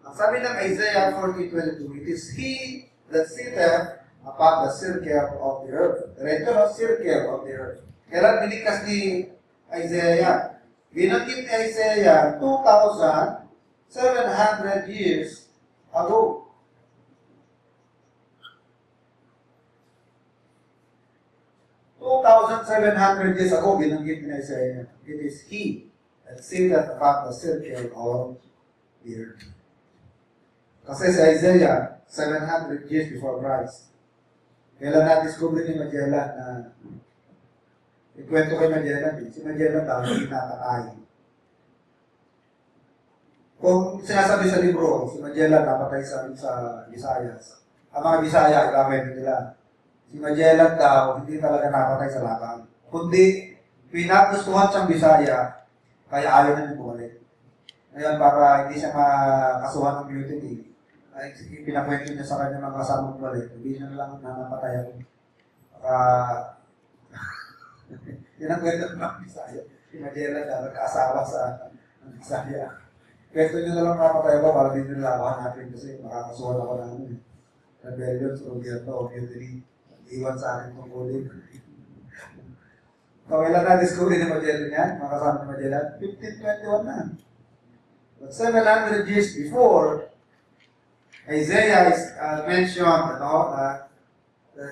Ang sabi ng Isaiah 40:22, it is He that sitteth upon the circle of the earth. Diretso, no? Circle of the earth. Kailan binikas ni Isaiah? Binanggit ni Isaiah 2,700 years ago. Years ago, binanggit ni Isaiah, it is He that sitteth upon the circle of the earth. Kasi si Isaiah, 700 years before Christ. Kailan na-discover ni Magellan na ikwento kay Magellan, si Magellan daw hindi napatay. Kung sinasabi sa libro, si Magellan napatay sa Visayas. Ang mga Bisaya, gamit nila. Si Magellan daw, hindi talaga napatay sa laban. Kundi, pinagustuhan siyang Bisaya, kaya ayaw na niya bumalik. Ngayon, para hindi siya makasuhan ng mutiny, ay pinakwento niya sa kanya mga kasamang balik. Hindi niya lang na napatay ako. Yan ang kwento ng mga Bisaya. Si Magellan na nagkaasawa sa Bisaya. Kwento niyo na lang napatay ako para hindi nilabahan natin kasi makakasuhan ako ng rebellion sa gobyerno o mutiny. Iwan sa akin tungkulin. So, kailan na-discover ni Magellan yan? Mga kasama ni Magellan? 1521 na. But 700 years before, Isaiah is mentioned that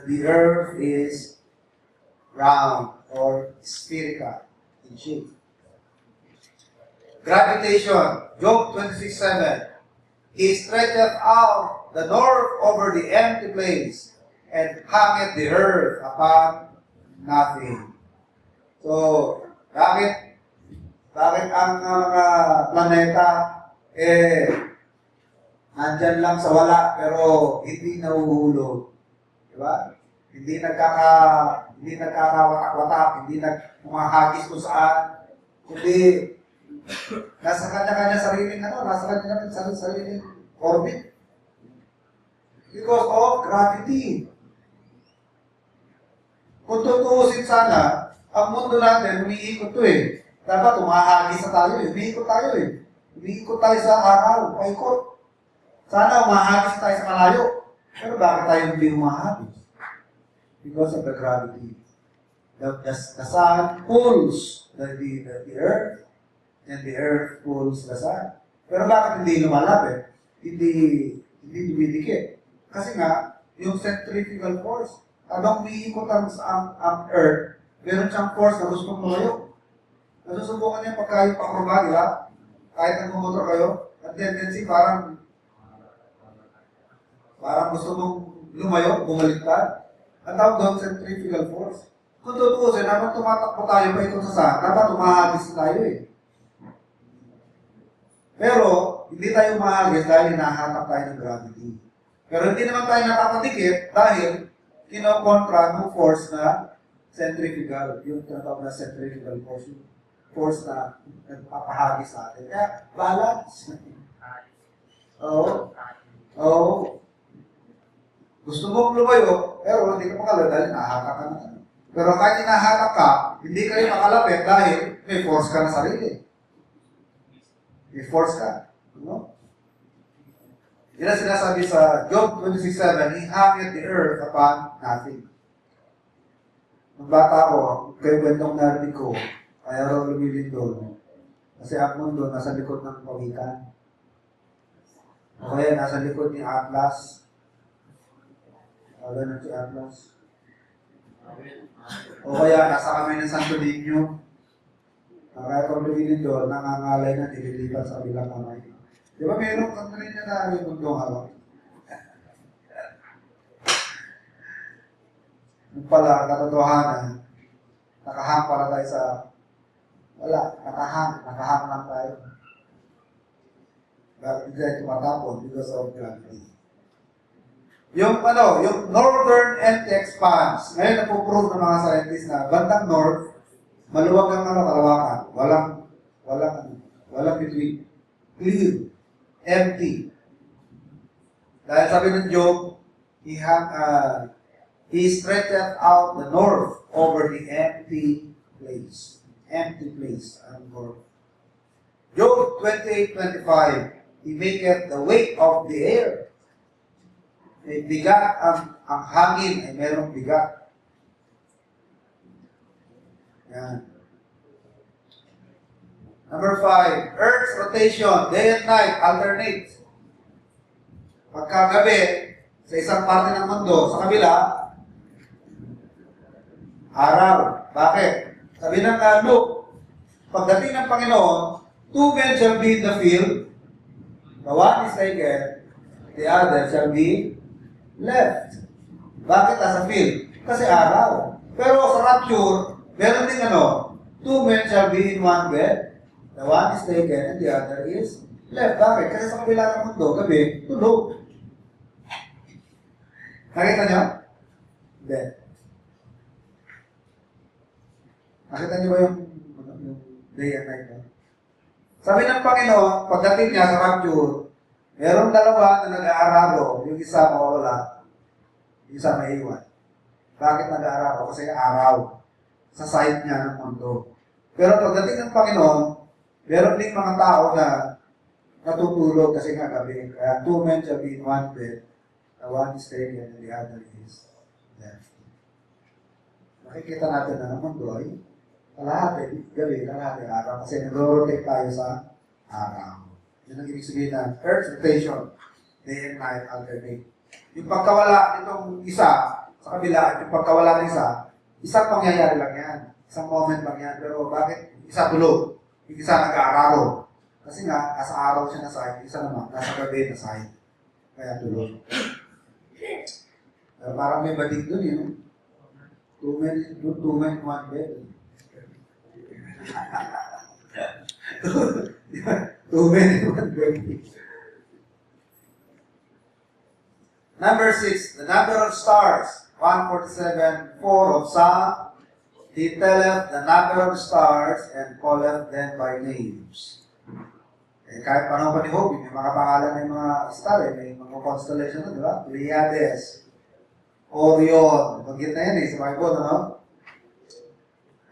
the earth is round or spherical in shape. Gravitation, Job 26:7. He stretcheth out the north over the empty place and hangeth the earth upon nothing. So, bakit ang mga planeta nandyan lang sa wala pero hindi nahuhulog? Diba? Hindi nagkakawatak-watak, hindi humahagis kung saan, kundi nasa kanya-kanya sariling orbit. Because of gravity. Kung tutuusin sana, ang mundo natin, umiikot to Dapat umahagis na tayo Umiikot tayo Umiikot tayo sa araw, paikot. Sana umahagis tayo sa malayo. Pero bakit tayo hindi umahagis? Because of the gravity. The sun pulls the earth, and the earth pulls the sun. Pero bakit hindi lumalapit? Hindi dumidikit. Kasi nga, yung centrifugal force, habang umiikot ang earth, meron siyang force na gusto lumayo. Nasusubukan niya pag kayo pakurba, di ba? Kahit nagmumotor kayo, ang tendency parang gusto mong lumayo, bumaliktad. Ang tawag doon, centrifugal force. Kung tutuusin, habang tumatakbo tayo pa ito sa saan, dapat umahagis tayo eh. Pero, hindi tayo umahagis dahil hinahatak tayo ng gravity. Pero hindi naman tayo natapatikit dahil kinokontra ng force na centrifugal, yung tinatawag na centrifugal force, force na nagpapahagis sa atin. Kaya, balance. Oo. Oo. Gusto mo lumayo, pero hindi ka makalayo dahil nahatak ka na. Pero kahit hinahatak ka, hindi ka rin makalapit dahil may force ka na sarili. May force ka. No? Yan ang sinasabi sa Job 26:7, He hangeth the earth upon nothing. Nung bata ko, kayo kwentong narinig ko, kaya raw lumilindol. Kasi ang mundo nasa likod ng pawikan. O kaya nasa likod ni Atlas. Wala na si Atlas. O kaya nasa kamay ng Santo Niño. Kaya pag lumilindol, nangangalay na nililipat sa bilang kamay. Di ba meron kang rin na namin yung mundong hawak? Yung pala, katotohanan, nakahang para tayo sa, wala, nakahang lang tayo. Bakit hindi tayo tumatapon because of gravity. Yung northern empty expanse, ngayon napuprove ng mga scientists na bandang north, maluwag ang kalawakan, walang between, clear, empty. Dahil sabi ng Job, he stretched out the north over the empty place. Empty place. Job 28:25, He maketh the weight of the air. May bigat ang hangin ay merong bigat. Yan. Number 5, Earth's rotation, day and night, alternate. Pagkagabi, sa isang parte ng mundo, sa kabila, araw. Bakit? Sabi ng Luke, pagdating ng Panginoon, 2 men shall be in the field, the one is taken, the other shall be left. Bakit nasa field? Kasi araw. Pero sa rapture, meron din 2 men shall be in one bed, the one is taken and the other is left. Bakit? Kasi sa kabila ng mundo, gabi, tulog. Nakita nyo? Hindi. Nakita nyo ba yung day and night? Sabi ng Panginoon, pagdating niya sa rapture, merong dalawa na nag-aararo, yung isa mawawala, yung isa maiwan. Bakit nag-aararo? Kasi araw. Sa side niya ng mundo. Pero pagdating ng Panginoon, meron din mga tao na natutulog kasi nga gabi. Kaya 2 men shall be in one bed, the one is taken and the other is left. Makikita natin na ang mundo ay kalahati, gabi, kalahati araw. Kasi nag-rotate tayo sa araw. Yun ang ibig sabihin na Earth's rotation, day and night alternate. Yung pagkawala nitong isa sa kabila at yung pagkawala ng isa, isang pangyayari lang yan. Isang moment lang yan. Pero bakit? Isa tulog. Yung isa nag-aararo. Kasi nga, nasa araw siya na side. Isa naman, nasa gabi na side. Kaya tulog. Pero parang may badig dun yun. 2 men, 1 bed. 2 men, 1 bed. Number 6, the number of stars. 147, 4 of Psalm. He telleth the number of stars and calleth them by names. Kahit panahon pa ni Hope, may mga pangalan ng mga star, may mga constellation na, di ba? Pleiades, Orion, magkita na yan sa Bible, ano?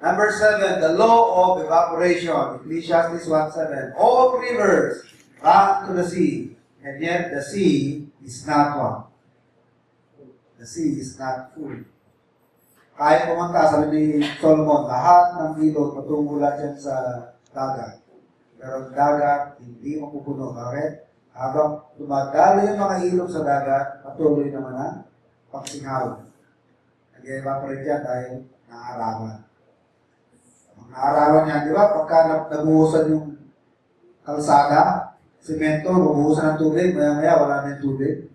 Number 7, the law of evaporation. Ecclesiastes 1:7. All rivers run to the sea, And yet the sea is not one. The sea is not full. Kahit pumunta, sabi ni Solomon, lahat ng ilog patungo lang dyan sa dagat. Pero ang dagat, hindi mapupuno. Bakit? Habang dumadalo yung mga ilog sa dagat, patuloy naman ang pagsingaw. Nag-evaporate yan dahil naarawan. Ang naarawan yan, di ba? Pagka nabuhusan yung kalsada, simento, nabuhusan ng tubig, maya-maya wala na yung tubig.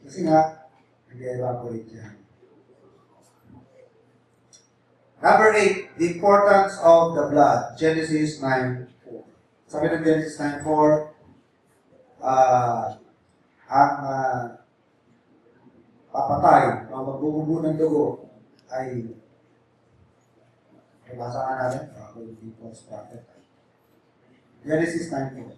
Kasi nga, nag-evaporate yan. Number 8, the importance of the blood. Genesis 9:4. Sabi ng Genesis 9:4, ang papatay, ang magbububo ng dugo ay nabasa nga natin, false prophet. Genesis 9:4.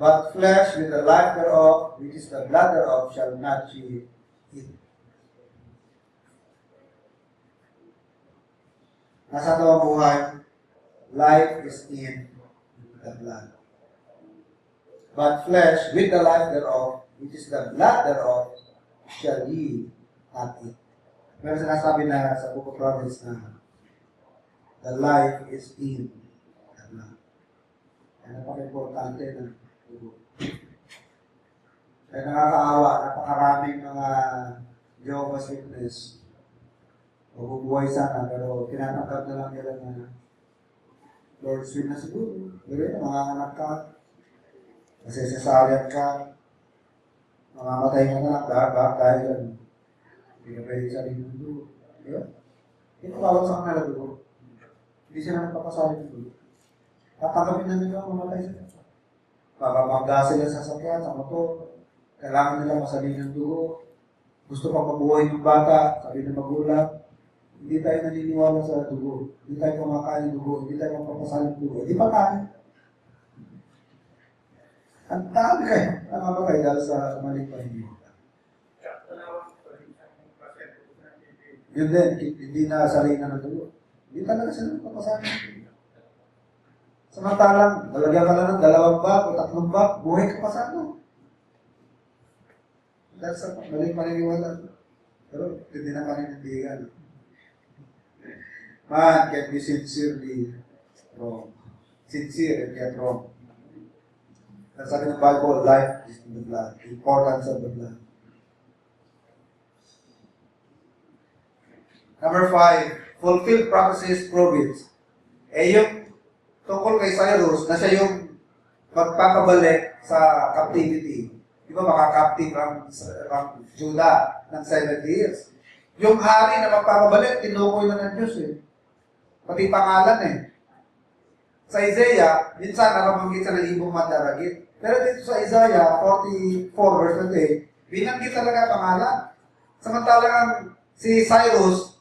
But flesh with the life thereof, which is the blood thereof, shall not ye eat. Nasa tawang buhay, life is in the blood. But flesh with the life thereof, which is the blood thereof, shall ye not eat. Pero sinasabi na sa Book of Proverbs na the life is in the blood. Yan napaka-importante na kaya nakakaawa, napakaraming mga Jehovah's Witness mabubuhay sana, pero tinatanggap na lang nila na Lord's will na siguro. Pero yun, mga anak ka, masisasalian ka, mamamatay ka na lang, dahil yan, pinapay sa rin ng dugo. Yun, pinapawag sa kanila dugo. Hindi sila magpapasali ng dugo. Tatanggapin na nila ang mamatay sila. Papapagda sila sa sasakyan, sa motor, kailangan nila masalin ng dugo, gusto pang mabuhay ng bata, sabi ng magulang, hindi tayo naniniwala sa dugo, hindi tayo kumakain ng dugo, hindi tayo mapapasalin ng dugo, hindi pa tayo. Ang dami kayo, namamatay dahil sa maling paniniwala. Yun din, hindi na salin na ng dugo. Hindi talaga sila mapapasalin ng dugo. Samantalang, lalagyan ka lang ng 2 bag o 3 bag, buhay ka pa sa ano. Dahil sa maling paniniwala. Pero, hindi na panindigan. Man can be sincerely wrong. Sincere and yet wrong. Ang sabi ng Bible, life is in the blood. The importance of the blood. Number 5, fulfilled prophecies prove it. Yung tungkol kay Cyrus na siya yung magpapabalik sa captivity. Di ba makakaptive ang Judah ng 70 years. Yung hari na magpapabalik, tinukoy na ng Diyos eh. Pati pangalan eh. Sa Isaiah, minsan nakabanggit sa ng ibong mandaragit. Pero dito sa Isaiah 44 verse 28, binanggit talaga pangalan. Samantalang si Cyrus,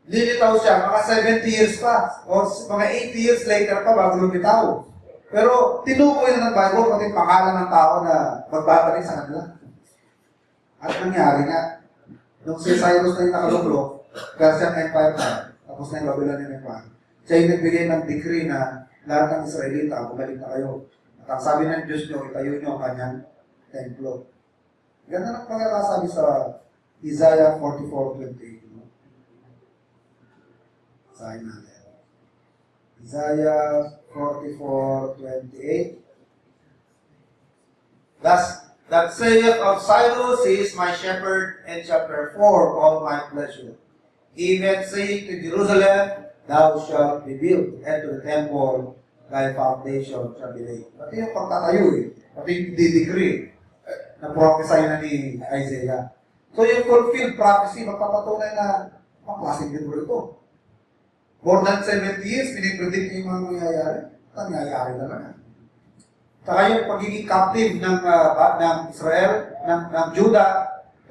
lilitaw siya, mga 70 years pa, o mga 80 years later pa bago lumitaw. Pero tinukoy na ng Bible pati pangalan ng tao na magbabalik sa kanila. At nangyari nga, nung si Cyrus na yung nakalulok, Persian Empire na, tapos na yung Babylonian Empire, siya yung nagbigay ng decree na lahat ng Israelita, bumalik na kayo. At ang sabi ng Diyos nyo, itayo nyo ang kanyang templo. Ganda ng pagkakasabi sa Isaiah 44:28. Sahin natin. Isaiah 44:28. Thus, that saith of Cyrus, he is my shepherd, and chapter 4, all my pleasure. Even saying to Jerusalem, thou shalt be built, and to the temple, thy foundation shall be laid. Pati yung pagtatayo eh. Pati yung decree na prophesy na ni Isaiah. So yung fulfilled prophecy, magpapatunay na maklasing libro ito. More than 70 years, pinipredict yung mga mangyayari. Nangyayari talaga. Saka yung pagiging captive ng Israel, ng Judah,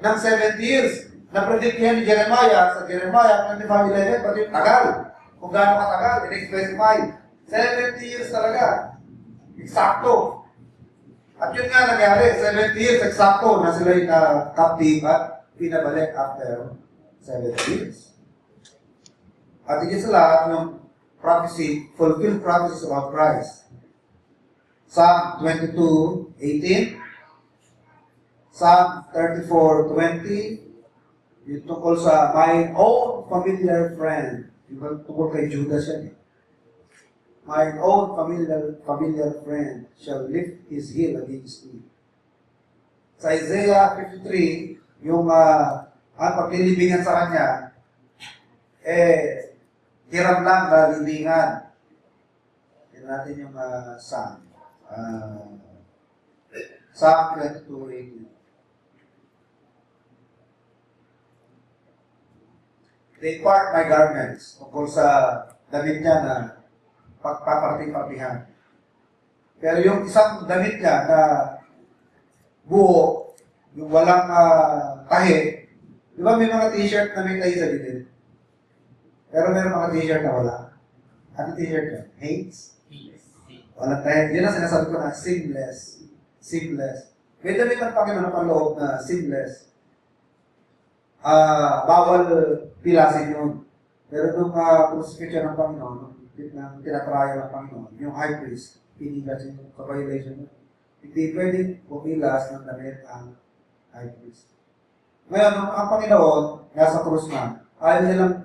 ng 70 years. Na-predict yan ni Jeremiah, sa Jeremiah 25:11, pati yung tagal. Kung gaano katagal, in-specify. 70 years talaga. Eksakto. At yun nga nangyari, 70 years eksakto na sila yung captive at pinabalik after 7 years. At higit sa lahat, yung prophecy, fulfilled prophecies about Christ. Psalm 22:18, Psalm 34:20, yung tungkol sa my own familiar friend. Yung tungkol kay Judas yan eh. My own familiar friend shall lift his heel against me. Sa Isaiah 53, yung ang paglilibingan sa kanya, hiram lang na libingan. Tignan natin yung Psalm. Psalm 22:18. They part my garments. Tungkol sa damit niya na pagpaparting-partihan. Pero yung isang damit niya na buo, yung walang tahi, di ba may mga t-shirt na may tahi sa bibig? Pero meron mga t-shirt na wala. Ano t-shirt niya? Hates? Walang tahi. Yun ang sinasabi ko na seamless. Seamless. May damit ng Panginoon ng loob na seamless. Bawal pilasin yun. Pero nung crucifixion ng Panginoon, nang tinatraya ng Panginoon, yung high priest, pinilas yung violation yun. Hindi pwedeng pumilas ng damit ang high priest. Ngayon, ang Panginoon, nasa krus na, ayaw nilang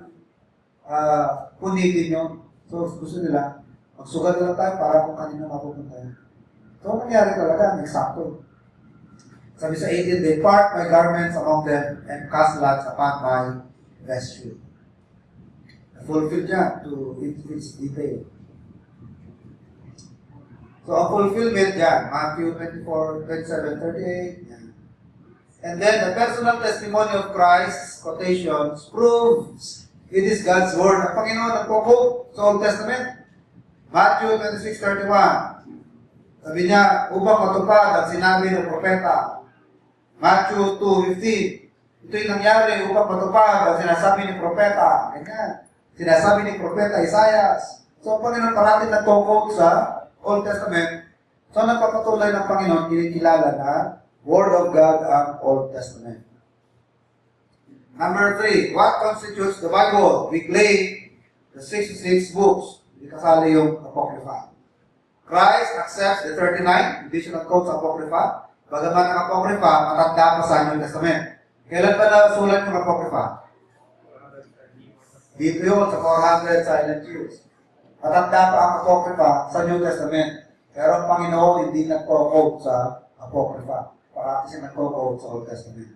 punitin yun. So, gusto nila, magsugat na lang tayo para kung kanina mapupunta yun. So, nangyari talaga, may sakto. Sabi sa 18, they part my garments among them and cast lots upon my vesture. Fulfill niya to its detail. So, ang fulfillment yan, Matthew 24, 27, 38. Yan. And then, the personal testimony of Christ's quotations proves it is God's word. Ang Panginoon nagpo-quote sa Old Testament. Matthew 26, 31. Sabi niya, upang matupad ang sinabi ng propeta. Matthew 2:15. Ito'y nangyari upang matupad ang sinasabi ng propeta. Ganyan. Sinasabi ni propeta Isaias. So, ang Panginoon parating nagpo-quote sa Old Testament. So, nagpapatuloy ng Panginoon, kinikilala na Word of God ang Old Testament. Number 3, what constitutes the Bible? We claim the 66 books. Hindi kasali yung Apocrypha. Christ accepts the 39 additional codes of Apocrypha. Bagaman ang Apocrypha, matanda pa sa New Testament. Kailan ba nasulat yung Apocrypha? Dito yun, sa 400 silent years. Matanda pa ang Apocrypha sa New Testament. Pero ang Panginoon hindi nagpo-quote sa Apocrypha. Parati siya nagpo-quote sa Old Testament.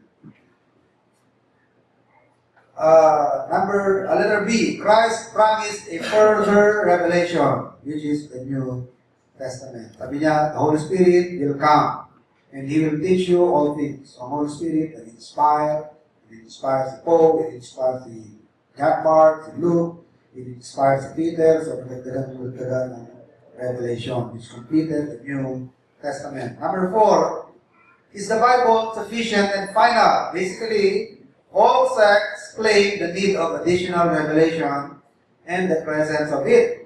Letter B, Christ promised a further revelation, which is the New Testament. Sabi niya, the Holy Spirit will come and He will teach you all things. Ang Holy Spirit, it inspires si Paul, it inspires si John Mark, si Luke, it inspires si Peter, so nagdagan ng Revelation, which completed the New Testament. Number 4, is the Bible sufficient and final? Basically, all sects claim the need of additional revelation and the presence of it.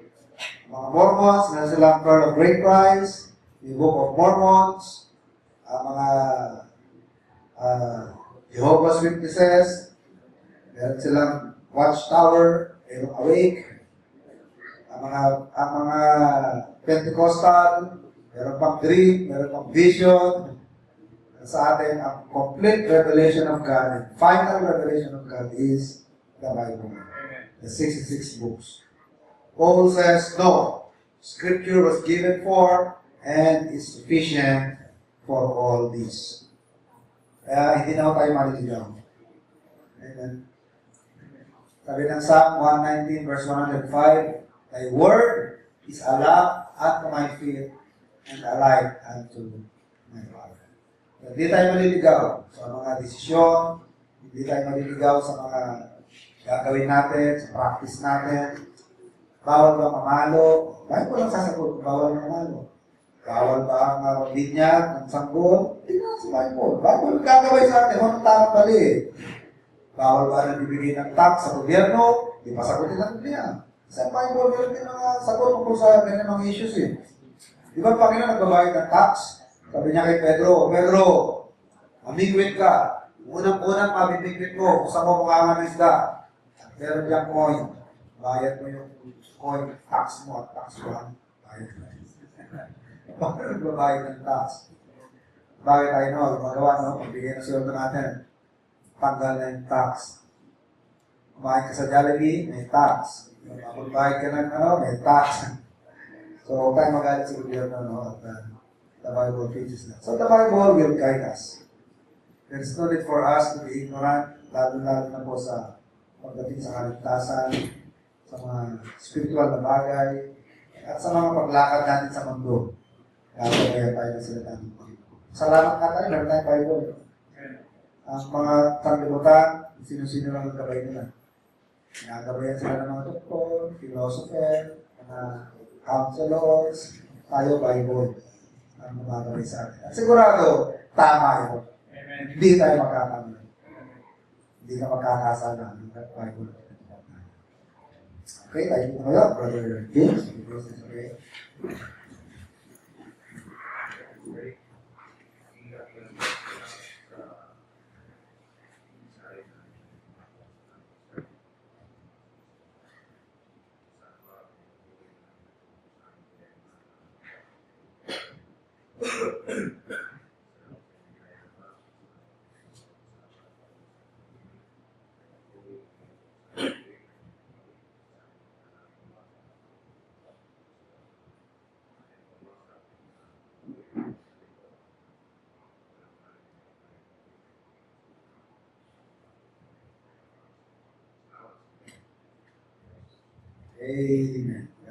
Mga Mormons, meron silang Pearl of Great Price, the Book of Mormons, mga Jehovah's Witnesses, meron silang Watchtower, Awake, ang mga Pentecostal, meron pang dream, meron pang vision. Sa atin, ang complete revelation of God and final revelation of God is the Bible, the 66 books. Paul says, no, Scripture was given for and is sufficient for all this. Kaya hindi na tayo maliligaw. Amen. Sabi ng Psalm 119 verse 105, Thy word is a lamp unto my feet and a light unto my path. Hindi tayo maliligaw sa mga desisyon, hindi tayo maliligaw sa mga gagawin natin, sa practice natin. Bawal ba mamalo? Bakit ko lang sasagot, bawal mamalo? Bawal ba ang maglinyag ng sanggol? Tingnan sa Bible. Bible gagawin sa atin, anong tamang mali? Bawal ba na bibigay ng tax sa gobyerno? Di pa sagutin ng Biblia. Sa Bible, meron din mga sagot kung sa ganyan mga issues eh. Di ba Panginoon nagbabayad ng tax? Sabi niya kay Pedro, Pedro, amigwit ka. Unang-unang mabibigit mo, kung saan mo mukha ng isda. Meron diyang coin. Bayad mo yung coin, tax mo at tax 1. Bayad mo. Bakit nagbabayad ng tax? Bakit tayo no? Gumagawa no? Pagbigay ng sweldo natin. Tanggal na yung tax. Kumain ka sa Jollibee, may tax. Magbayad ka ng ano, may tax. So, huwag tayo magalit sa gobyerno, no? At the Bible teaches that. So, the Bible will guide us. There's no need for us to be ignorant, lalo-lalo na po sa pagdating sa kaligtasan, sa mga spiritual na bagay, at sa mga paglakad natin sa mundo. Kaya tayo na sila natin. Salamat nga tayo, meron tayong Bible. Ang mga sanglibutan, sino-sino lang ang gabay nila. Nagabayan sila ng mga doktor, philosopher, mga counselors, tayo Bible ang gumagabay sa atin. At sigurado, tama yun. Hindi tayo magkakamali. Hindi ka magkakasala ng Bible. Okay, tayo dito ngayon, Brother James. Okay. Amen.